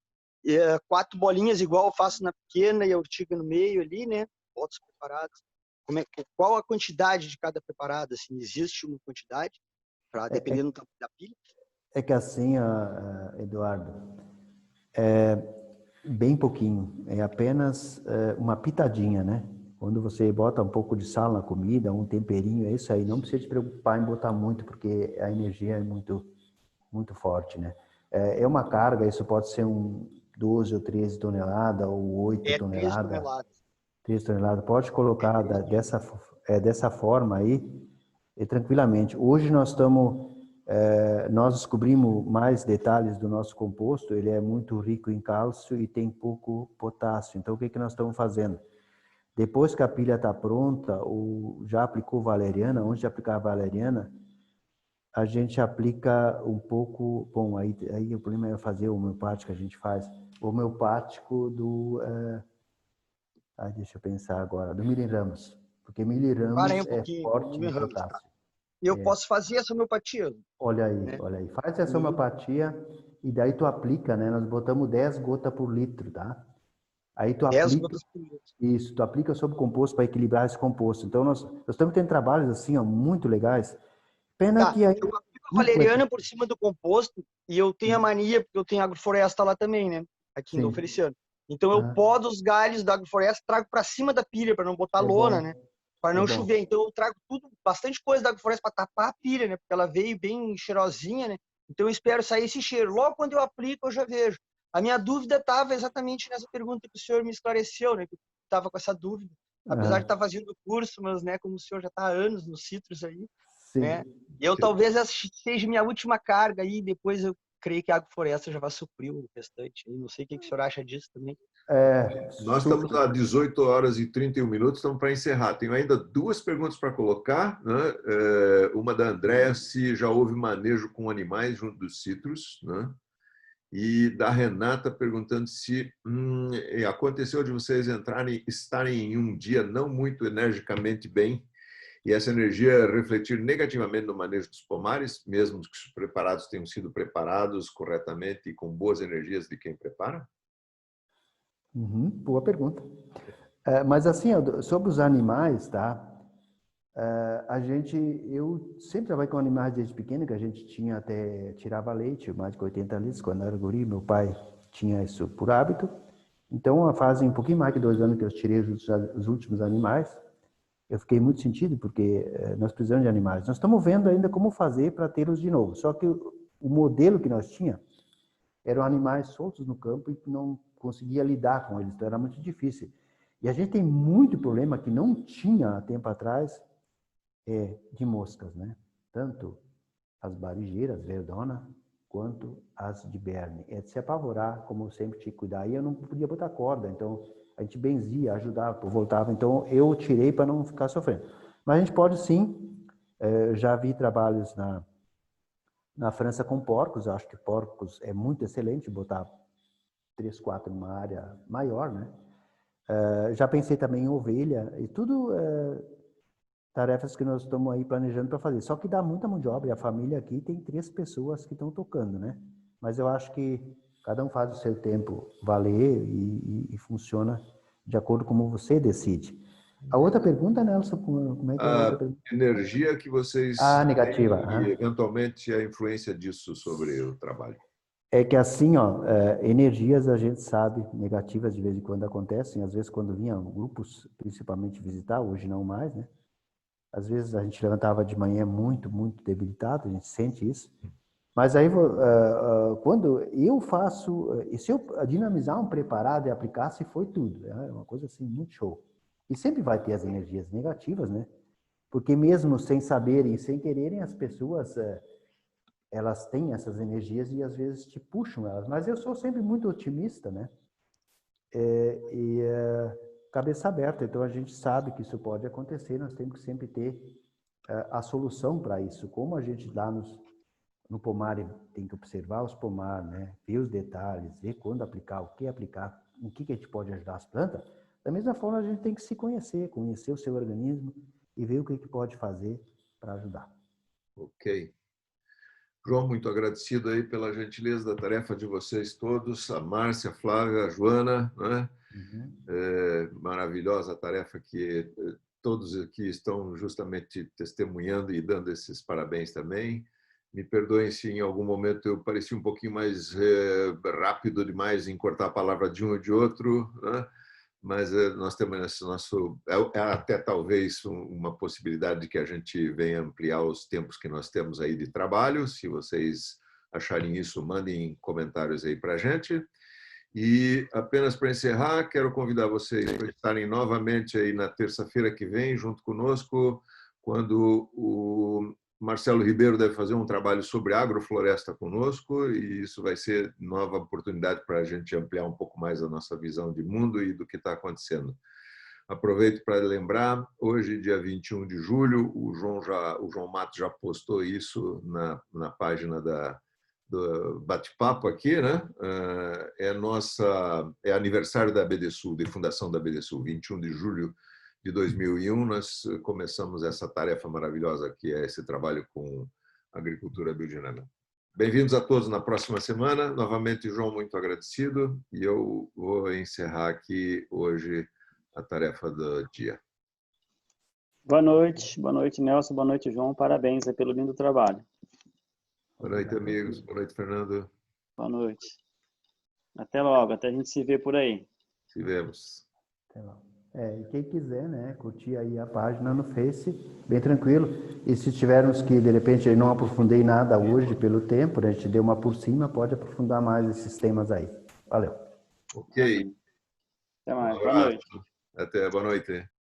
4 bolinhas, igual eu faço na pequena e a urtiga no meio ali, né? Boto os preparados. Qual a quantidade de cada preparado? Assim, existe uma quantidade, dependendo do tamanho da pilha? É que assim, Eduardo, é bem pouquinho, é apenas uma pitadinha, né? Quando você bota um pouco de sal na comida, um temperinho, é isso aí. Não precisa se preocupar em botar muito, porque a energia é muito, muito forte, né? É uma carga, isso pode ser 12 ou 13 toneladas, ou 8 toneladas. 13 toneladas. 13 toneladas. Pode colocar dessa forma aí, tranquilamente. Hoje nós descobrimos mais detalhes do nosso composto. Ele é muito rico em cálcio e tem pouco potássio. Então, o que nós estamos fazendo? Depois que a pilha está pronta, ou já aplicou valeriana, onde aplicar a valeriana, a gente aplica um pouco... Bom, aí o problema é fazer o homeopático, a gente faz o homeopático do... deixa eu pensar agora, do milirramos. Porque milirramos é forte em potássio. E eu posso fazer essa homeopatia? Olha aí, né? olha aí. Faz essa homeopatia e daí tu aplica, né? Nós botamos 10 gotas por litro, tá? Aí tu 10 aplica... gotas por litro. Isso, tu aplica sobre o composto para equilibrar esse composto. Então, nós estamos tendo trabalhos assim, ó, muito legais. Pena que aí... Eu aplico a valeriana por cima do composto e eu tenho a mania, porque eu tenho agrofloresta lá também, né? Aqui em Dom Feliciano. Então, eu podo os galhos da agrofloresta, trago para cima da pilha, para não botar lona, né? Para não chover. Então, eu trago bastante coisa da agrofloresta para tapar a pilha, né? Porque ela veio bem cheirosinha, né? Então, eu espero sair esse cheiro. Logo quando eu aplico, eu já vejo. A minha dúvida estava exatamente nessa pergunta que o senhor me esclareceu, né? Que eu estava com essa dúvida. Apesar de estar fazendo o curso, mas, né, como o senhor já está há anos nos citros aí, né? Eu talvez essa seja minha última carga aí, depois eu creio que a agrofloresta já vai suprir o restante. Eu não sei o que o senhor acha disso também. Nós estamos a 18 horas e 31 minutos, estamos para encerrar. Tenho ainda 2 perguntas para colocar, né? Uma da Andréa, se já houve manejo com animais junto dos citros, né? E da Renata perguntando se aconteceu de vocês estarem em um dia não muito energicamente bem e essa energia refletir negativamente no manejo dos pomares, mesmo que os preparados tenham sido preparados corretamente e com boas energias de quem prepara? Boa pergunta. Mas assim, sobre os animais, tá? Eu sempre trabalhei com animais desde pequeno, que a gente tirava leite, mais de 80 litros, quando era guri, meu pai tinha isso por hábito. Então, fazem um pouquinho mais de 2 anos que eu tirei os últimos animais. Eu fiquei muito sentido, porque nós precisamos de animais. Nós estamos vendo ainda como fazer para tê-los de novo. Só que o modelo que nós tínhamos eram animais soltos no campo e não conseguia lidar com eles, então era muito difícil. E a gente tem muito problema que não tinha há tempo atrás, de moscas, né? Tanto as barigeiras, verdona, quanto as de berne. É de se apavorar, como eu sempre tinha que cuidar. E eu não podia botar corda, então a gente benzia, ajudava, voltava. Então eu tirei para não ficar sofrendo. Mas a gente pode sim, já vi trabalhos na França com porcos. Eu acho que porcos é muito excelente botar 3, 4 numa área maior, né? Já pensei também em ovelha e tudo tarefas que nós estamos aí planejando para fazer. Só que dá muita mão de obra e a família aqui tem 3 pessoas que estão tocando, né? Mas eu acho que cada um faz o seu tempo valer e funciona de acordo com como você decide. A outra pergunta, Nelson, como é que é a outra pergunta? A energia que vocês negativa. têm e, eventualmente, a influência disso sobre o trabalho. É que assim, energias a gente sabe, negativas de vez em quando acontecem, às vezes quando vinham grupos, principalmente visitar, hoje não mais, né? Às vezes a gente levantava de manhã muito, muito debilitado, a gente sente isso. Mas aí, quando eu faço, se eu dinamizar um preparado e aplicar, se foi tudo. É uma coisa assim, muito show. E sempre vai ter as energias negativas, né? Porque mesmo sem saberem, sem quererem, as pessoas, elas têm essas energias e às vezes te puxam elas. Mas eu sou sempre muito otimista, né? Cabeça aberta. Então a gente sabe que isso pode acontecer, nós temos que sempre ter a solução para isso. Como a gente lá no pomar tem que observar os pomar, né? Ver os detalhes, ver quando aplicar, o que aplicar, em que a gente pode ajudar as plantas. Da mesma forma, a gente tem que se conhecer o seu organismo e ver o que pode fazer para ajudar. Ok. João, muito agradecido aí pela gentileza da tarefa de vocês todos, a Márcia, a Flávia, a Joana, né? Maravilhosa tarefa que todos aqui estão justamente testemunhando e dando esses parabéns também. Me perdoem se em algum momento eu pareci um pouquinho mais rápido demais em cortar a palavra de um ou de outro, né? Mas nós temos esse nosso... É até talvez uma possibilidade de que a gente venha ampliar os tempos que nós temos aí de trabalho. Se vocês acharem isso, mandem comentários aí para a gente. E apenas para encerrar, quero convidar vocês para estarem novamente aí na terça-feira que vem, junto conosco, quando o Marcelo Ribeiro deve fazer um trabalho sobre agrofloresta conosco, e isso vai ser nova oportunidade para a gente ampliar um pouco mais a nossa visão de mundo e do que está acontecendo. Aproveito para lembrar, hoje, dia 21 de julho, o João Matos já postou isso na página do bate-papo aqui, né? É aniversário da BDSul, de fundação da BDSul, 21 de julho de 2001, nós começamos essa tarefa maravilhosa que é esse trabalho com agricultura biodinâmica. Bem-vindos a todos na próxima semana. Novamente, João, muito agradecido. E eu vou encerrar aqui hoje a tarefa do dia. Boa noite, Nelson, boa noite, João. Parabéns aí pelo lindo trabalho. Boa noite, amigos. Boa noite, Fernando. Boa noite. Até logo, até a gente se vê por aí. Se vemos. Até logo. E quem quiser, né, curtir aí a página no Face, bem tranquilo. E se tivermos que, de repente, eu não aprofundei nada hoje pelo tempo, né, a gente deu uma por cima, pode aprofundar mais esses temas aí. Valeu. Ok. Até mais. Boa noite. Até, boa noite.